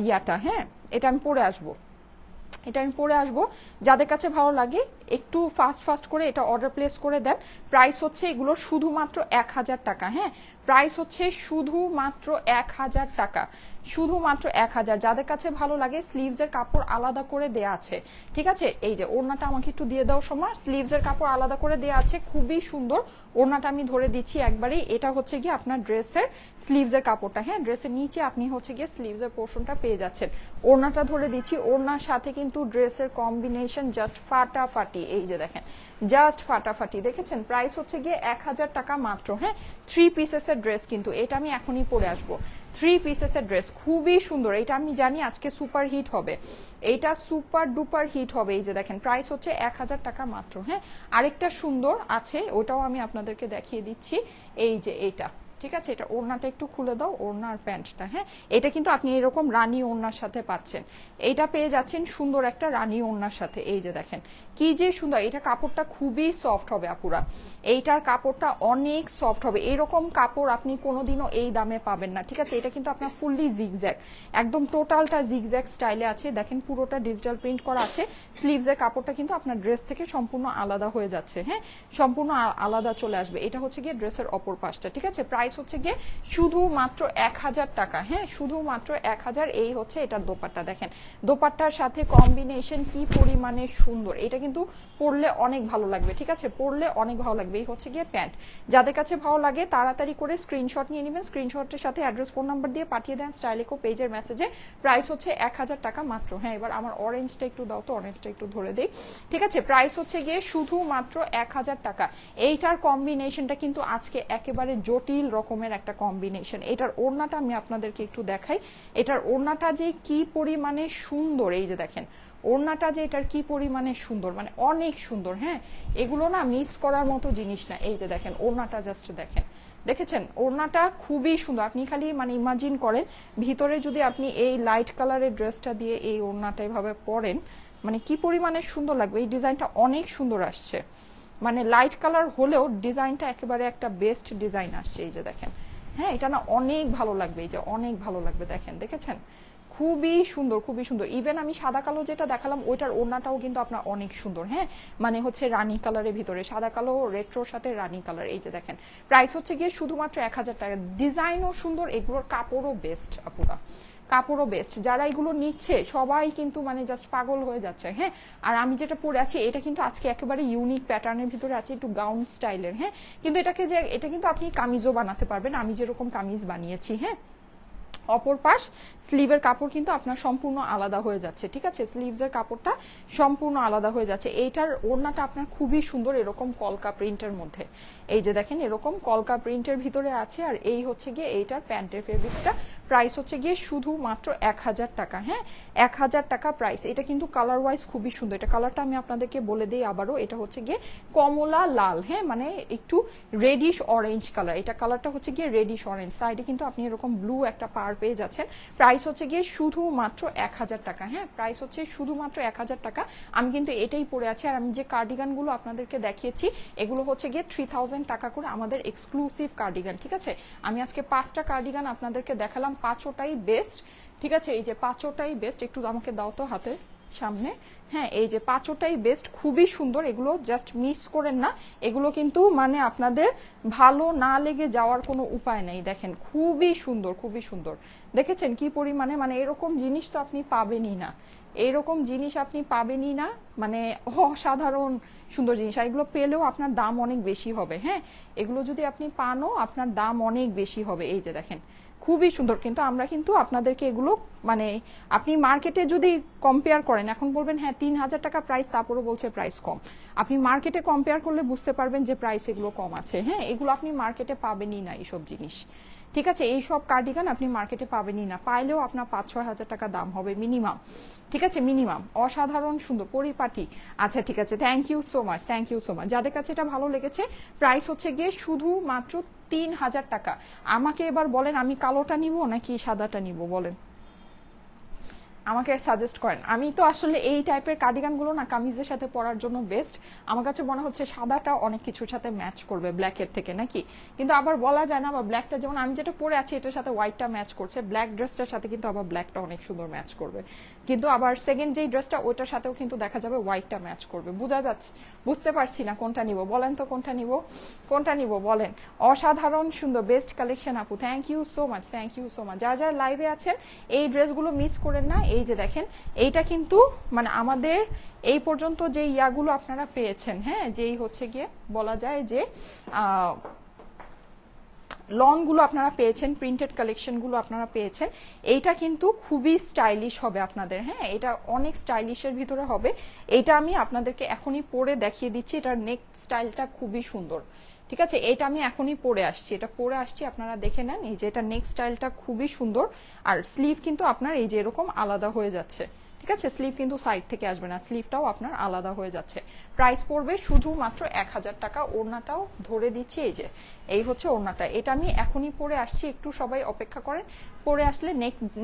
ইয়াটা, হ্যাঁ এটা আমি পরে আসবো, এটা আমি পরে আসবো। যাদের কাছে ভালো লাগে একটু ফাস্ট ফাস্ট করে এটা অর্ডার প্লেস করে দেন। প্রাইস হচ্ছে এগুলো শুধুমাত্র 1000 টাকা। হ্যাঁ, প্রাইস হচ্ছে শুধুমাত্র 1000 টাকা, শুধুমাত্র 1000। যাদের কাছে ভালো লাগে স্লিভসের কাপড় আলাদা করে দেয়া আছে, ঠিক আছে। এই যে ওড়নাটা আমাকে একটু দিয়ে দাও সময়, স্লিভসের কাপড় আলাদা করে দেয়া আছে, খুবই সুন্দর। ওড়নাটা আমি ধরে দিচ্ছি একবারেই, এটা হচ্ছে গিয়ে আপনার ড্রেসের স্লিভসের কাপড়টা, হ্যাঁ ড্রেসের নিচে আপনি হচ্ছে গিয়ে স্লিভসের পোর্শনটা পেয়ে যাচ্ছেন। ওড়নাটা ধরে দিচ্ছি, ওড়নার সাথে কিন্তু ড্রেসের কম্বিনেশন জাস্ট ফাটাফাটি, এই যে দেখেন জাস্ট ফাটাফাটি, দেখেছেন। প্রাইস হচ্ছে গিয়ে 1000 টাকা মাত্র, হ্যাঁ 3 পিসেসের ড্রেস, কিন্তু এটা আমি এখনই পরে আসবো। 3 পিসেসের ড্রেস খুবই সুন্দর, এটা আমি জানি আজকে সুপার হিট হবে, এইটা সুপার ডুপার হিট হবে। এই যে দেখেন প্রাইস হচ্ছে 1000 টাকা মাত্র, হ্যাঁ। আরেকটা সুন্দর আছে, ওটাও আমি আপনাদেরকে দেখিয়ে দিচ্ছি, এই যে এটা, ঠিক আছে। এটা ওড়নাটা একটু খুলে দাও, ওড়না আর প্যান্টটা, হ্যাঁ এটা কিন্তু আপনি এরকম রানী ওড়নার সাথে পাচ্ছেন, এইটা পেয়ে যাচ্ছেন সুন্দর একটা রানী ওড়নার সাথে। এই যে দেখেন কি যে সুন্দর, এটা কাপড়টা খুবই সফট হবে আপুরা, এইটার কাপড়টা অনেক সফট হবে, এরকম কাপড় আপনি কোনোদিনও এই দামে পাবেন না, ঠিক আছে। এটা কিন্তু আপনার ফুললি জিগজ্যাগ, একদম টোটালটা জিগজ্যাগ স্টাইলে আছে, দেখেন পুরোটা ডিজিটাল প্রিন্ট করা আছে। স্লিভসের কাপড়টা কিন্তু আপনার ড্রেস থেকে সম্পূর্ণ আলাদা হয়ে যাচ্ছে, হ্যাঁ সম্পূর্ণ আলাদা চলে আসবে। এটা হচ্ছে গিয়ে ড্রেসের অপর পাশটা, ঠিক আছে। প্রাইস হচ্ছে গিয়ে শুধুমাত্র 1000 টাকা, হ্যাঁ শুধুমাত্র 1000। এই হচ্ছে এটার দোপাট্টা, দেখেন দোপাট্টার সাথে কম্বিনেশন কি পরিমাণে সুন্দর, এটা কিন্তু পরলে অনেক ভালো লাগবে, ঠিক আছে, পরলে অনেক ভালো লাগবে। এই হচ্ছে গিয়ে প্যান্ট, যাদের কাছে ভালো লাগে তাড়াতাড়ি করে স্ক্রিনশট নিয়ে নেবেন, স্ক্রিনশটের সাথে অ্যাড্রেস ফোন নাম্বার দিয়ে পাঠিয়ে দেন স্টাইলিকো পেজের মেসেজে। প্রাইস হচ্ছে 1000 টাকা মাত্র, হ্যাঁ। এবার আমার অরেঞ্জটা একটু দাও তো, অরেঞ্জটা একটু ধরে দেই, ঠিক আছে। প্রাইস হচ্ছে গিয়ে শুধুমাত্র 1000 টাকা। এইটার কম্বিনেশনটা কিন্তু আজকে একেবারে জটিল রকমের একটা কম্বিনেশন। এটার ওড়নাটা আমি আপনাদেরকে একটু দেখাই, এটার ওড়নাটা যে কি পরিমাণে সুন্দর, এই যে দেখেন ওড়নাটা যে এটার কি পরিমাণে সুন্দর, মানে অনেক সুন্দর, হ্যাঁ এগুলো না মিস করার মতো জিনিস না। এই যে দেখেন ওড়নাটা জাস্ট দেখেন, দেখেছেন ওড়নাটা খুবই সুন্দর। আপনি খালি মানে ইমাজিন করেন ভিতরে যদি আপনি এই লাইট কালারের ড্রেসটা দিয়ে এই ওড়নাটা এভাবে পরেন, মানে কি পরিমাণে সুন্দর লাগবে। এই ডিজাইনটা অনেক সুন্দর আসছে, মানে লাইট কালার হলেও ডিজাইনটা একেবারে একটা বেস্ট ডিজাইন আসছে। এই যে দেখেন, হ্যাঁ এটা না অনেক ভালো লাগবে, এই যে অনেক ভালো লাগবে, দেখেন দেখেছেন খুবই সুন্দর, খুবই সুন্দর। ইভেন আমি সাদা কালো যেটা দেখালাম ওইটার ওড়নাটাও কিন্তু আপনার অনেক সুন্দর, হ্যাঁ মানে হচ্ছে রানী কালারের ভিতরে সাদা কালো রেট্রোর সাথে রানী কালার। এই যে দেখেন প্রাইস হচ্ছে গিয়ে শুধুমাত্র 1000 টাকা। ডিজাইনও সুন্দর, এগুলোর কাপড়ও বেস্ট আপুরা, কাপড়ও বেস্ট। যারা এগুলো নিচ্ছে সবাই কিন্তু মানে জাস্ট পাগল হয়ে যাচ্ছে, হ্যাঁ। আর আমি যেটা পরে আছি এটা কিন্তু আজকে একেবারে ইউনিক প্যাটার্নের ভিতরে আছে, একটু গাউন স্টাইলের, হ্যাঁ কিন্তু এটাকে যে এটা কিন্তু আপনি কামিজও বানাতে পারবেন, আমি যেরকম কামিজ বানিয়েছি, হ্যাঁ। অপর পাশ স্লিভের কাপড় কিন্তু আপনার সম্পূর্ণ আলাদা হয়ে যাচ্ছে, ঠিক আছে, স্লিভসের কাপড়টা সম্পূর্ণ আলাদা হয়ে যাচ্ছে। এইটার ওড়নাটা আপনার খুবই সুন্দর, এরকম কলকা প্রিন্টের মধ্যে, এই যে দেখেন এরকম কলকা প্রিন্টের ভিতরে আছে। আর এই হচ্ছে গিয়ে এইটার প্যান্টের ফেব্রিক্সটা, প্রাইস হচ্ছে গিয়ে শুধুমাত্র 1000 টাকা, হ্যাঁ 1000 টাকা প্রাইস। এটা কিন্তু কালার ওয়াইজ খুবই সুন্দর, এটা কালারটা আমি আপনাদেরকে বলে দিই আবারও, এটা হচ্ছে গিয়ে কমলা লাল, হ্যাঁ মানে একটু রেডিশ অরেঞ্জ কালার, এটা কালারটা হচ্ছে গিয়ে রেডিশ অরেঞ্জ। সাইডে কিন্তু আপনি এরকম ব্লু একটা পার পেয়ে যাচ্ছেন। প্রাইস হচ্ছে গিয়ে শুধুমাত্র 1000 টাকা, হ্যাঁ প্রাইস হচ্ছে শুধুমাত্র 1000 টাকা। আমি কিন্তু এটাই পরে আছি। আর আমি যে কার্ডিগানগুলো আপনাদেরকে দেখিয়েছি এগুলো হচ্ছে গিয়ে 3000 টাকা করে আমাদের এক্সক্লুসিভ কার্ডিগান, ঠিক আছে। আমি আজকে 5টা কার্ডিগান আপনাদেরকে দেখালাম, 5টাই বেস্ট, ঠিক আছে। এই যে 5টাই বেস্ট, একটু আমাকে দাও তো হাতে সামনে, হ্যাঁ এই যে 5টাই বেস্ট, খুবই সুন্দর। এগুলো জাস্ট মিস করেন না, এগুলো কিন্তু মানে আপনাদের ভালো না লেগে যাওয়ার কোনো উপায় নেই। দেখেন খুবই সুন্দর, খুবই সুন্দর, দেখেছেন কি পরিমাণে, মানে এরকম জিনিস তো আপনি পাবেনই না, এরকম জিনিস আপনি পাবেনই না, মানে অসাধারণ সুন্দর জিনিস। আর এগুলো পেলেও আপনার দাম অনেক বেশি হবে, হ্যাঁ এগুলো যদি আপনি পানও আপনার দাম অনেক বেশি হবে। এই যে দেখেন খুবই সুন্দর, কিন্তু আমরা কিন্তু আপনাদেরকে এগুলো মানে আপনি মার্কেটে যদি কম্পেয়ার করেন, এখন বলবেন হ্যাঁ 3000 টাকা প্রাইস, তারপরে বলছে প্রাইস কম। আপনি মার্কেটে কম্পেয়ার করলে বুঝতে পারবেন যে প্রাইস এগুলো কম আছে, হ্যাঁ এগুলো আপনি মার্কেটে পাবেনই না এইসব জিনিস, ঠিক আছে। এই সব কার্ডিগান আপনি মার্কেটে পাবেনই না, পাইলেও আপনার 5-6 হাজার টাকা দাম হবে মিনিমাম, ঠিক আছে মিনিমাম। অসাধারণ সুন্দর পরিপাটি। আচ্ছা ঠিক আছে, thank you so much, thank you so much. যাদের কাছে এটা ভালো লেগেছে প্রাইস হচ্ছে গিয়ে শুধুমাত্র 3000 টাকা। আমাকে এবার বলেন আমি কালোটা নিব নাকি সাদাটা নিব বলেন, আমাকে সাজেস্ট করেন। আমি তো আসলে এই টাইপের কার্ডিগানগুলো না কামিজের সাথে পরার জন্য বেস্ট। আমার কাছে মনে হচ্ছে সাদাটা অনেক কিছুর সাথে ম্যাচ করবে ব্ল্যাকের থেকে, নাকি? কিন্তু আবার বলা যায় না, বা ব্ল্যাকটা যেমন আমি যেটা পরে আছি এটার সাথে হোয়াইটটা ম্যাচ করছে, ব্ল্যাক ড্রেসটার সাথে কিন্তু আবার ব্ল্যাকটা অনেক সুন্দর ম্যাচ করবে। কিন্তু আবার সেকেন্ড যেই ড্রেসটা ওইটার সাথেও কিন্তু দেখা যাবে হোয়াইটটা ম্যাচ করবে। বোঝা যাচ্ছে? বুঝতে পারছি না কোনটা নিব, বলেন তো কোনটা নিব, কোনটা নিব বলেন। অসাধারণ সুন্দর, বেস্ট কালেকশন আপু, thank you so much, thank you so much. যারা যারা লাইভে আছেন এই ড্রেসগুলো মিস করেন না। এই যে দেখেন, এইটা কিন্তু মানে আমাদের এই পর্যন্ত যে ইয়াগুলো আপনারা পেয়েছেন, হ্যাঁ, যেই হচ্ছে গিয়ে বলা যায় যে লনগুলো আপনারা পেয়েছেন, প্রিন্টেড কালেকশনগুলো আপনারা পেয়েছেন, এইটা কিন্তু খুবই স্টাইলিশ হবে আপনাদের। হ্যাঁ, এটা অনেক স্টাইলিশের ভিতরে হবে। এইটা আমি আপনাদেরকে এখনই পরে দেখিয়ে দিচ্ছি, এটার নেক স্টাইলটা খুবই সুন্দর। ঠিক আছে, এটা আমি এখনই পরে আসছি, এটা পরে আসছি, আপনারা দেখে নেন। এই যে এটা নেক স্টাইলটা খুবই সুন্দর, আর স্লিভ কিন্তু আপনার এই যে এরকম আলাদা হয়ে যাচ্ছে। ঠিক আছে, স্লিভ কিন্তু সাইড থেকে আসবে না, স্লিভটাও আপনার আলাদা হয়ে যাচ্ছে। প্রাইস পড়বে শুধুমাত্র 1000 টাকা। ওড়নাটাও ধরে দিচ্ছি, এই যে এই হচ্ছে ওড়নাটা। এটা আমি এখনই পরে আসছি, একটু সবাই অপেক্ষা করেন। পরে আসলে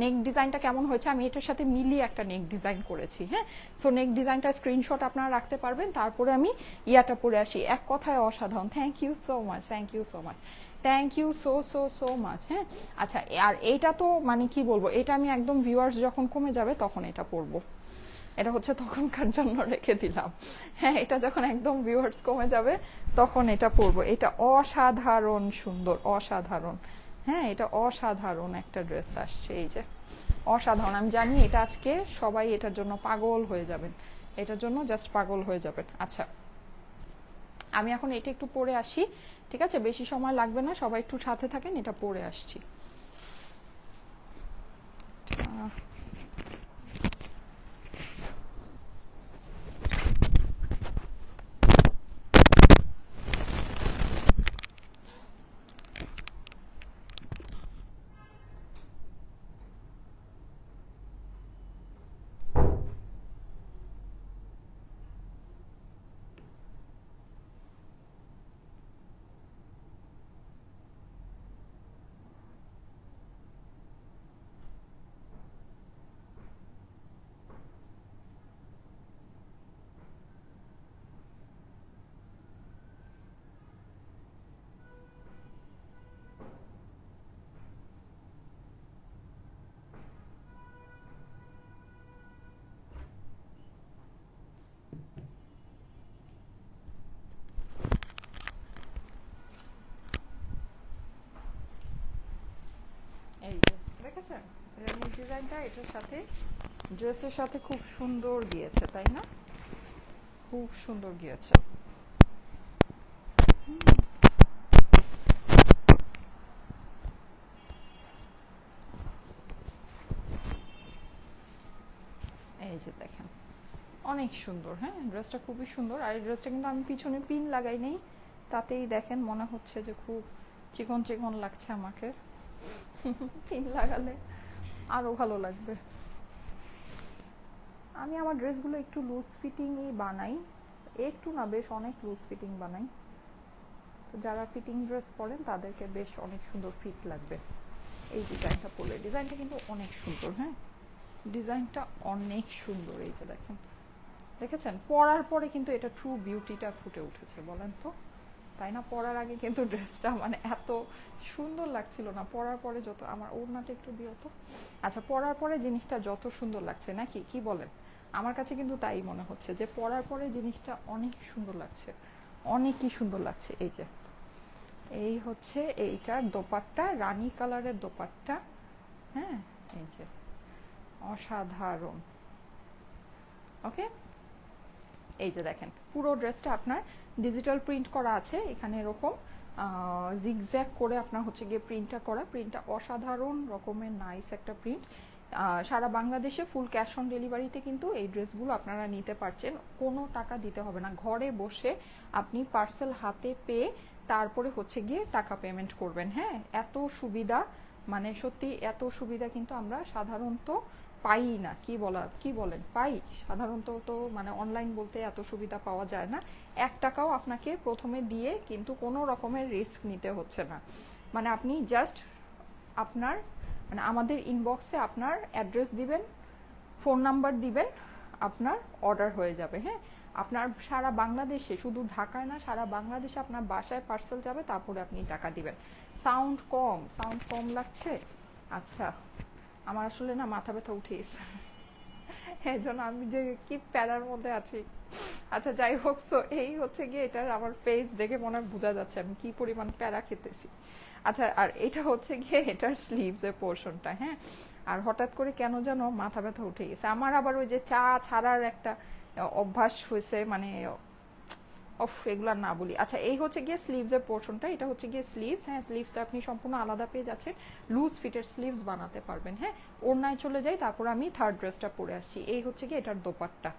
নেক ডিজাইনটা কেমন হয়েছে আমি এটার সাথে মিলিয়ে একটা নেক ডিজাইন করেছি। হ্যাঁ, সো নেক ডিজাইনটা স্ক্রিনশট আপনারা রাখতে পারবেন। তারপরে আমি ইয়াটা পরে আসি। এক কথায় অসাধারণ, thank you so much, thank you so much, thank you so so so much. হ্যাঁ, আচ্ছা, আর এইটা তো মানে কি বলবো, এটা আমি একদম ভিউয়ার্স যখন কমে যাবে তখন এটা পরবো। এটা হচ্ছে তখনকার জন্য রেখে দিলাম। হ্যাঁ, এটা যখন একদম ভিউয়ার্স কমে যাবে তখন এটা পরবো। এটা অসাধারণ সুন্দর, অসাধারণ। হ্যাঁ, এটা অসাধারণ একটা ড্রেস আসছে, এই যে অসাধারণ। আমি জানি এটা আজকে সবাই এটার জন্য পাগল হয়ে যাবেন, এটার জন্য জাস্ট পাগল হয়ে যাবেন। আচ্ছা, আমি এখন এটা একটু পরে আসি। ঠিক আছে, বেশি সময় লাগবে না, সবাই একটু সাথে থাকেন, এটা পরে আসছি। এই যে দেখেছেন রেনির ডিজাইনটা এটার সাথে ড্রেসের সাথে খুব সুন্দর গিয়েছে, তাই না? খুব সুন্দর গিয়েছে। এই যে দেখেন অনেক সুন্দর। হ্যাঁ, ড্রেসটা খুবই সুন্দর। আর এই ড্রেসটা কিন্তু আমি পিছনে পিন লাগাই নেই, তাতেই দেখেন মনে হচ্ছে যে খুব চিকন চিকন লাগছে আমাকে। পিন লাগালে আরো ভালো লাগবে। আমি আমার ড্রেসগুলো একটু লুজ ফিটিংই বানাই, একটু না বেশ অনেক লুজ ফিটিং বানাই। তো যারা ফিটিং ড্রেস পরেন তাদেরকে বেশ অনেক সুন্দর ফিট লাগবে। এই ডিজাইনটা পরলে, ডিজাইনটা কিন্তু অনেক সুন্দর। হ্যাঁ, ডিজাইনটা অনেক সুন্দর। এই যে দেখেন, দেখেছেন পরার পরে কিন্তু এটা ট্রু বিউটিটা ফুটে উঠেছে, বলেন তো, তাই না? পরার আগে কিন্তু ড্রেসটা মানে এত সুন্দর লাগছিল না, পরার পরে যত, আমার ওড়নাটা একটু দিও তো। আচ্ছা, পরার পরে জিনিসটা যত সুন্দর লাগছে, নাকি কি বলেন? আমার কাছে কিন্তু তাই মনে হচ্ছে যে পরার পরে জিনিসটা অনেক সুন্দর লাগছে, অনেকই সুন্দর লাগছে। এই যে এই হচ্ছে এইটার দোপাট্টা, রানী কালারের দোপাট্টা। হ্যাঁ, এই যে অসাধারণ। ওকে, এই যে দেখেন পুরো ড্রেসটা আপনার ডিজিটাল প্রিন্ট করা আছে, এখানে এরকম জিগজ্যাগ করে আপনার হচ্ছে গিয়ে প্রিন্টটা করা। প্রিন্টটা অসাধারণ রকমের নাইস একটা প্রিন্ট। সারা বাংলাদেশে ফুল ক্যাশ অন ডেলিভারিতে কিন্তু এই ড্রেসগুলো আপনারা নিতে পারছেন, কোনো টাকা দিতে হবে না। ঘরে বসে আপনি পার্সেল হাতে পেয়ে তারপরে হচ্ছে গিয়ে টাকা পেমেন্ট করবেন। হ্যাঁ, এত সুবিধা, মানে সত্যি এত সুবিধা কিন্তু আমরা সাধারণত পাই না। কি বলেন, পাই সাধারণত তো, মানে অনলাইন বলতে এত সুবিধা পাওয়া যায় না। 1 টাকাও আপনাকে প্রথমে দিয়ে কিন্তু কোনো রকমের রিস্ক নিতে হচ্ছে না। মানে আপনি জাস্ট আপনার মানে আমাদের ইনবক্সে আপনার অ্যাড্রেস দিবেন, ফোন নাম্বার দিবেন, আপনার অর্ডার হয়ে যাবে। হ্যাঁ, আপনার সারা বাংলাদেশে, শুধু ঢাকায় না, সারা বাংলাদেশে আপনার বাসায় পার্সেল যাবে, তারপরে আপনি টাকা দিবেন। সাউন্ড কম লাগছে? আচ্ছা, আমার আসলে না মাথা ব্যথা উঠে গেছে, এই জন্য আমি যে কি প্যারার মধ্যে আছি। আচ্ছা যাই হোক, সো এই হচ্ছে গিয়ে এটার আমার ফেস দেখে মনে হয় বোঝা যাচ্ছে আমি কি পরিমাণ প্যারা খেতেছি। আচ্ছা, আর এটা হচ্ছে গিয়ে এটার স্লিভস এর পোর্শনটা। হ্যাঁ, আর হঠাৎ করে কেন যেন মাথা ব্যথা উঠে গেছে আমার। আবার ওই যে চা ছাড়ার একটা অভ্যাস হয়েছে, মানে অফ, এগুলা না বলি। আচ্ছা, এই হচ্ছে গিয়ে স্লিভস এর পোর্শনটা, এটা হচ্ছে গিয়ে স্লিভস। হ্যাঁ, স্লিভসটা আপনি সম্পূর্ণ আলাদা পেয়ে যাচ্ছেন, লুজ ফিটের স্লিভস বানাতে পারবেন। হ্যাঁ, ওড়নায় চলে যাই, তারপর আমি থার্ড ড্রেসটা পরে আসছি। এই হচ্ছে গিয়ে এটার দোপাট্টা।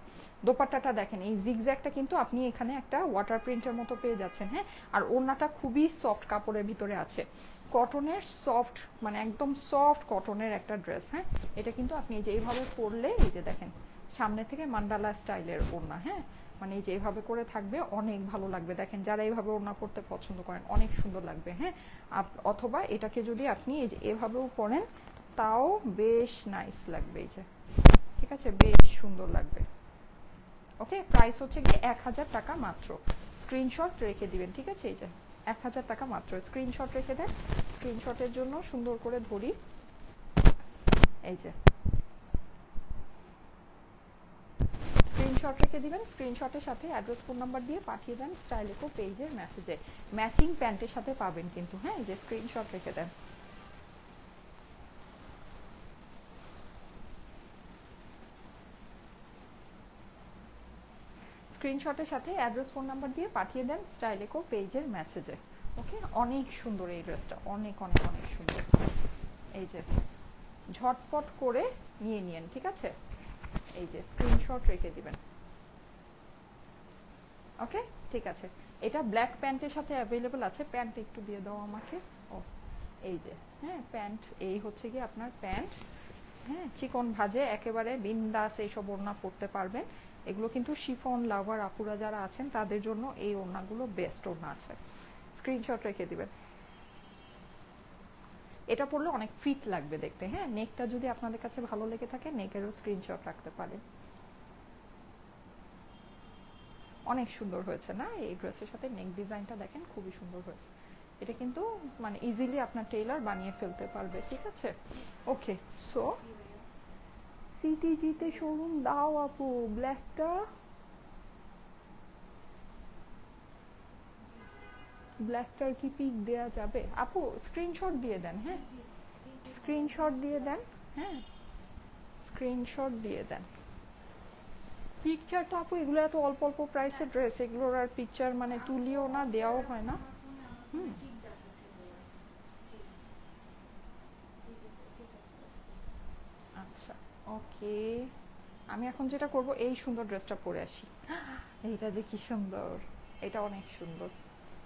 দোপাট্টাটা দেখেন, এই জিগজ্যাগটা কিন্তু আপনি এখানে একটা ওয়াটার প্রিন্টের মতো পেয়ে যাচ্ছেন। হ্যাঁ, আর ওড়নাটা খুবই সফট কাপড়ের ভিতরে আছে, কটনের সফট, মানে একদম সফট কটনের একটা ড্রেস। হ্যাঁ, এটা কিন্তু আপনি এই যে এইভাবে পরলে, এই যে দেখেন সামনে থেকে মান্ডালা স্টাইলের ওড়না। হ্যাঁ, মানে এই যে এইভাবে করে থাকবে, অনেক ভালো লাগবে। দেখেন যারা এইভাবে ওড়না পরতে পছন্দ করেন, অনেক সুন্দর লাগবে। হ্যাঁ, অথবা এটাকে যদি আপনি এই যে এভাবেও পরেন, তাও বেশ নাইস লাগবে। এই যে, ঠিক আছে, বেশ সুন্দর লাগবে। ওকে, প্রাইস হচ্ছে গিয়ে 1000 টাকা মাত্র। স্ক্রিনশট রেখে দিবেন, ঠিক আছে? এই যে 1000 টাকা মাত্র, স্ক্রিনশট রেখে দেন। স্ক্রিনশটের জন্য সুন্দর করে ধরি, এই যে স্ক্রিনশট রেখে দিবেন। স্ক্রিনশটের সাথে অ্যাড্রেস, ফোন নাম্বার দিয়ে পাঠিয়ে দেন স্টাইলেকো পেজের মেসেজে। ম্যাচিং প্যান্টের সাথে পাবেন কিন্তু। হ্যাঁ, এই যে স্ক্রিনশট রেখে দেন। স্ক্রিনশটের সাথে অ্যাড্রেস, ফোন নাম্বার দিয়ে পাঠিয়ে দেন স্টাইলেকো পেজের মেসেজে। ওকে, অনেক সুন্দর এই ড্রেসটা, অনেক অনেক অনেক সুন্দর। এই যে ঝটপট করে নিয়ে নিন, ঠিক আছে? এই যে স্ক্রিনশট রেখে দিবেন। ওকে, ঠিক আছে। এটা ব্ল্যাক প্যান্টের সাথে অ্যাভেলেবল আছে। প্যান্ট একটু দিয়ে দাও আমাকে। ও, এই যে, হ্যাঁ প্যান্ট, এই হচ্ছে কি আপনার প্যান্ট। হ্যাঁ, চিকন ভাজে একেবারে বিন্দাস এইসব ওড়না পরতে পারবেন। এগুলো কিন্তু শিফন লাভার আপুরা যারা আছেন তাদের জন্য এই ওড়নাগুলো বেস্ট ওড়না আছে। স্ক্রিনশট রেখে দিবেন। এটা পরলে অনেক ফিট লাগবে দেখতে। হ্যাঁ, নেকটা যদি আপনাদের কাছে ভালো লেগে থাকে, নেকেরও স্ক্রিনশট রাখতে পারেন। অনেক সুন্দর হয়েছে না? এই ড্রেসের সাথে নেক ডিজাইনটা দেখেন, খুবই সুন্দর হয়েছে। এটা কিন্তু মানে ইজিলি আপনার টেইলার বানিয়ে ফেলতে পারবে, ঠিক আছে? ওকে, সো সিটিজিতে শোরুম দাও আপু, ব্ল্যাকটা, ব্ল্যাকটার কি পিক দেয়া যাবে আপু? স্ক্রিনশট দিয়ে দেন। হ্যাঁ, স্ক্রিনশট দিয়ে দেন। হ্যাঁ, স্ক্রিনশট দিয়ে দেন। পিকচার তো আপু, এগুলো এত অল্প অল্প প্রাইসের ড্রেস, এগুলোর আর পিকচার মানে তুলিও না, দেওয়াও হয় না। হুম, আচ্ছা, ওকে। আমি এখন যেটা করব, এই সুন্দর ড্রেসটা পরে আসি। এইটা যে কি সুন্দর, এটা অনেক সুন্দর।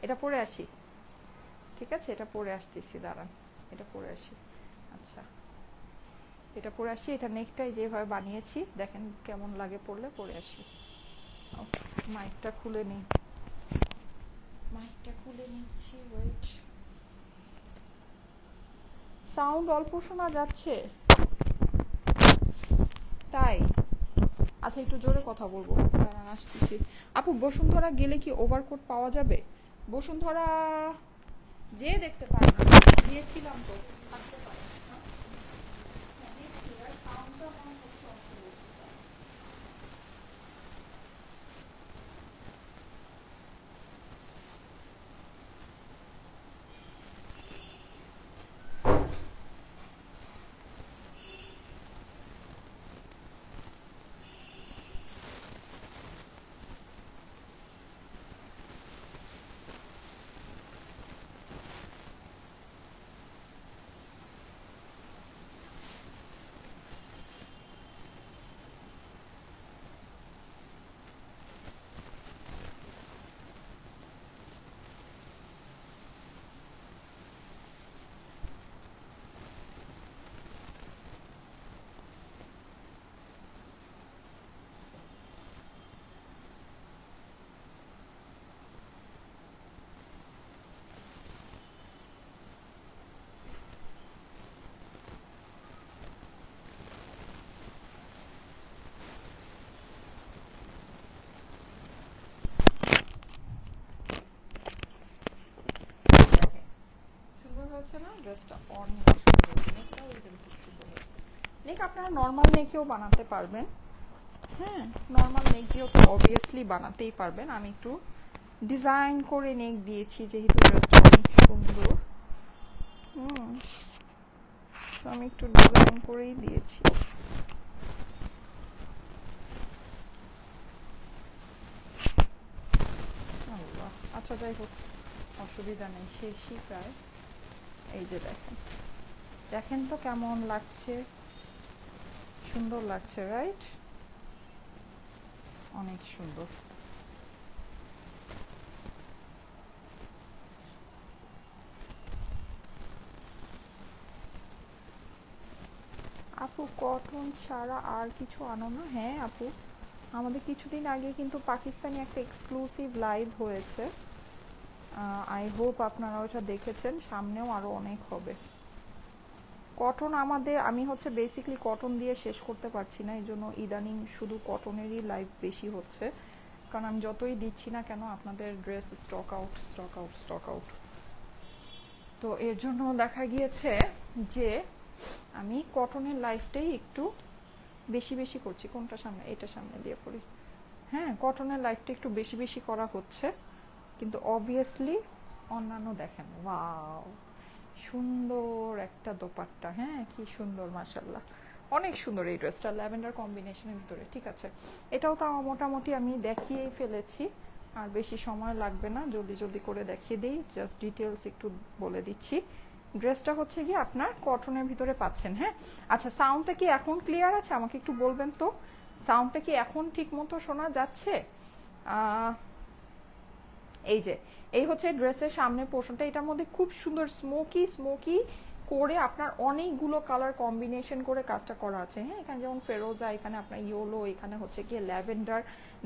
এটা পরে আসি, ঠিক আছে? এটা পরে আসতেছি, দাঁড়ান, এটা পরে আসি। আচ্ছা, এটা পরে আসি। এটা নেকটাই যেভাবে বানিয়েছি দেখেন কেমন লাগে পরলে, পরে আসি। মাইকটা খুলে নিই, মাইকটা খুলে নিচ্ছি, ওয়েট। সাউন্ড অল্প শোনা যাচ্ছে, তাই? আচ্ছা, একটু জোরে কথা বলবো, দাঁড়ান আসতেছি। আপু, বসুন্ধরা গেলে কি ওভারকোট পাওয়া যাবে? বসুন্ধরা যে দেখতে পারেন, গিয়েছিলাম তো, থাকতে পারে। হচ্ছে না ড্রেসটা অনেক সুন্দর, নেকটাও একদম খুব সুন্দর হয়েছে। নেক আপনারা নর্মাল নেকেও বানাতে পারবেন, হ্যাঁ নর্মাল নেক দিয়েও তো অবভিয়াসলি বানাতেই পারবেন। আমি একটু ডিজাইন করে নেক দিয়েছি যেহেতু ড্রেসটা অনেক সুন্দর। তো আমি একটু ডিজাইন করেই দিয়েছি। আচ্ছা যাই হোক, অসুবিধা নেই, শেষই প্রায়। এই যে দেখেন, দেখেন তো কেমন লাগছে, সুন্দর লাগছে রাইট, অনেক সুন্দর। আপু কটন ছাড়া আর কিছু আনো না? হ্যাঁ আপু, আমাদের কিছুদিন আগে কিন্তু পাকিস্তানি একটা এক্সক্লুসিভ লাইভ হয়েছে, আই হোপ আপনারা ওটা দেখেছেন, সামনেও আরও অনেক হবে। কটন আমাদের, আমি হচ্ছে বেসিক্যালি কটন দিয়ে শেষ করতে পারছি না, এই জন্য ইদানিং শুধু কটনেরই লাইভ বেশি হচ্ছে, কারণ আমি যতই দিচ্ছি না কেন আপনাদের dress stock out stock out stock out. তো এর জন্য দেখা গিয়েছে যে আমি কটনের লাইফটাই একটু বেশি বেশি করছি। কোনটা সামনে, এটা সামনে দিয়ে পড়ি। হ্যাঁ কটনের লাইফটা একটু বেশি বেশি করা হচ্ছে, কিন্তু অবভিয়াসলি অন্যান্য দেখেন, ওয়াও সুন্দর একটা দোপাট্টা, হ্যাঁ কি সুন্দর মাশাআল্লাহ, অনেক সুন্দর এই ড্রেসটা ল্যাভেন্ডার কম্বিনেশনের ভিতরে। ঠিক আছে, এটাও তো মোটামুটি আমি দেখিয়েই ফেলেছি, আর বেশি সময় লাগবে না, জলদি জলদি করে দেখিয়ে দিই, জাস্ট ডিটেলস একটু বলে দিচ্ছি। ড্রেসটা হচ্ছে কি আপনার কটনের ভিতরে পাচ্ছেন। হ্যাঁ আচ্ছা, সাউন্ডটা কি এখন ক্লিয়ার আছে? আমাকে একটু বলবেন তো, সাউন্ডটা কি এখন ঠিক মতো শোনা যাচ্ছে? এই যে এই হচ্ছে ড্রেসের সামনের পোর্শনটা, এটার মধ্যে খুব সুন্দর স্মোকি স্মোকি করে আপনার অনেকগুলো কালার কম্বিনেশন করে কাজটা করা আছে। হ্যাঁ এখানে যেমন ফেরোজা, এখানে আপনার ইয়েলো, এখানে হচ্ছে গিয়ে ল্যাভেন্ডার,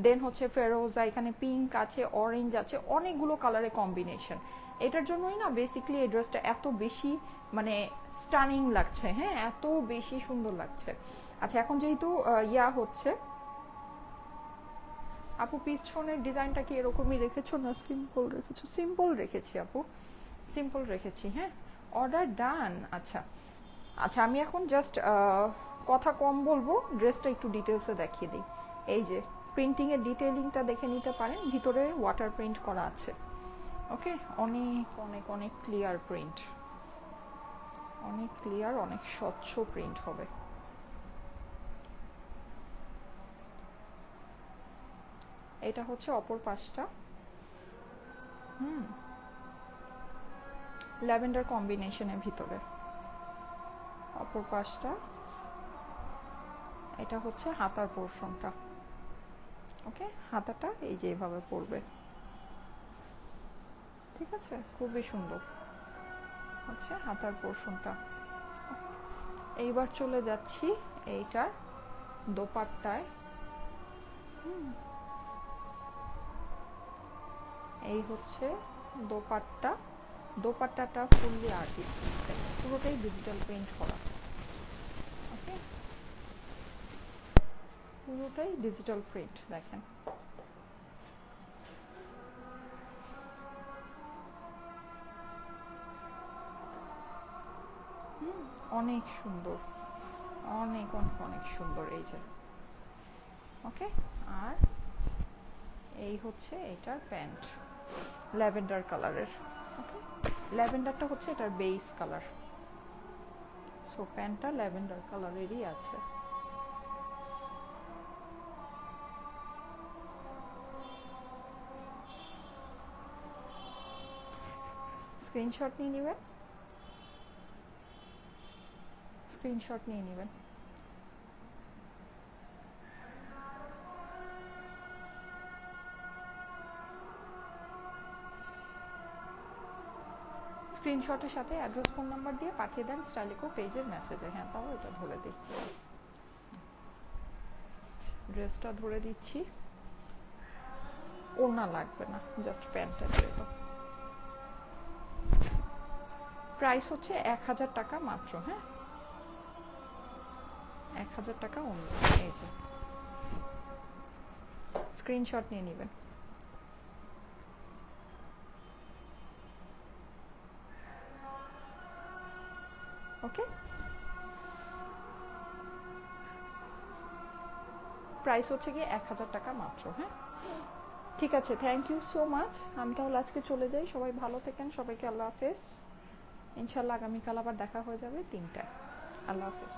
দেন হচ্ছে ফেরোজা, এখানে পিঙ্ক আছে, অরেঞ্জ আছে, অনেকগুলো কালারের কম্বিনেশন। এটার জন্যই না বেসিক্যালি এই ড্রেসটা এত বেশি মানে স্টানিং লাগছে, হ্যাঁ এত বেশি সুন্দর লাগছে। আচ্ছা এখন যেহেতু ইয়া হচ্ছে, আপু পিছনের ডিজাইনটা কি এরকমই রেখেছো না সিম্পল রেখেছো? সিম্পল রেখেছি আপু, সিম্পল রেখেছি। হ্যাঁ অর্ডার ডান। আচ্ছা আচ্ছা, আমি এখন জাস্ট কথা কম বলবো, ড্রেসটা একটু ডিটেলসে দেখিয়ে দিই। এই যে প্রিন্টিংয়ের ডিটেইলিংটা দেখে নিতে পারেন, ভিতরে ওয়াটার প্রিন্ট করা আছে। ওকে, অনেক অনেক অনেক ক্লিয়ার প্রিন্ট, অনেক ক্লিয়ার, অনেক স্বচ্ছ প্রিন্ট হবে। এটা হচ্ছে অপর পাশটা, ল্যাভেন্ডার কম্বিনেশনের ভিতরে অপর পাশটা। এটা হচ্ছে হাতার পোর্শনটা। ওকে, হাতাটা এই যে এইভাবে পড়বে, ঠিক আছে, খুবই সুন্দর হচ্ছে হাতার পোর্শনটা। এইবার চলে যাচ্ছি এইটার দোপাট্টায়। এই হচ্ছে দোপাট্টা, দোপাট্টাটা ফুললি আর্টিস্টিক, পুরোটাই ডিজিটাল প্রিন্ট করা। ওকে, পুরোটাই ডিজিটাল প্রিন্ট দেখেন। অনেক সুন্দর, অনেক অনেক অনেক সুন্দর এই যে। ওকে, আর এই হচ্ছে এটার প্যান্ট, ল্যাভেন্ডার কালারের। ওকে, ল্যাভেন্ডারটা হচ্ছে এটার বেস কালার, সো প্যান্টটা ল্যাভেন্ডার কালারেরই আছে। স্ক্রিনশট নিয়ে নেবেন, স্ক্রিনশট নিয়ে নেবেন। স্ক্রিনশটের সাথে অ্যাড্রেস ফোন নাম্বার দিয়ে পাঠিয়ে দেন স্টাইলিকো পেজের মেসেজে। হ্যাঁ তাও এটা ধরে দিই, ড্রেসটা ধরে দিচ্ছি, ওড়না লাগবে না, জাস্ট প্যান্টটা ধরে দাও। প্রাইস হচ্ছে 1000 টাকা মাত্র। হ্যাঁ 1000 টাকা ওড়না। এই যে স্ক্রিনশট নিয়ে নেবেন। ওকে, প্রাইস হচ্ছে গিয়ে 1000 টাকা মাত্র। হ্যাঁ, ঠিক আছে, থ্যাংক ইউ সো মাচ। আমি তাহলে আজকে চলে যাই, সবাই ভালো থাকেন, সবাইকে আল্লাহ হাফেজ। ইনশাল্লাহ আগামীকাল আবার দেখা হয়ে যাবে 3টায়। আল্লাহ হাফেজ।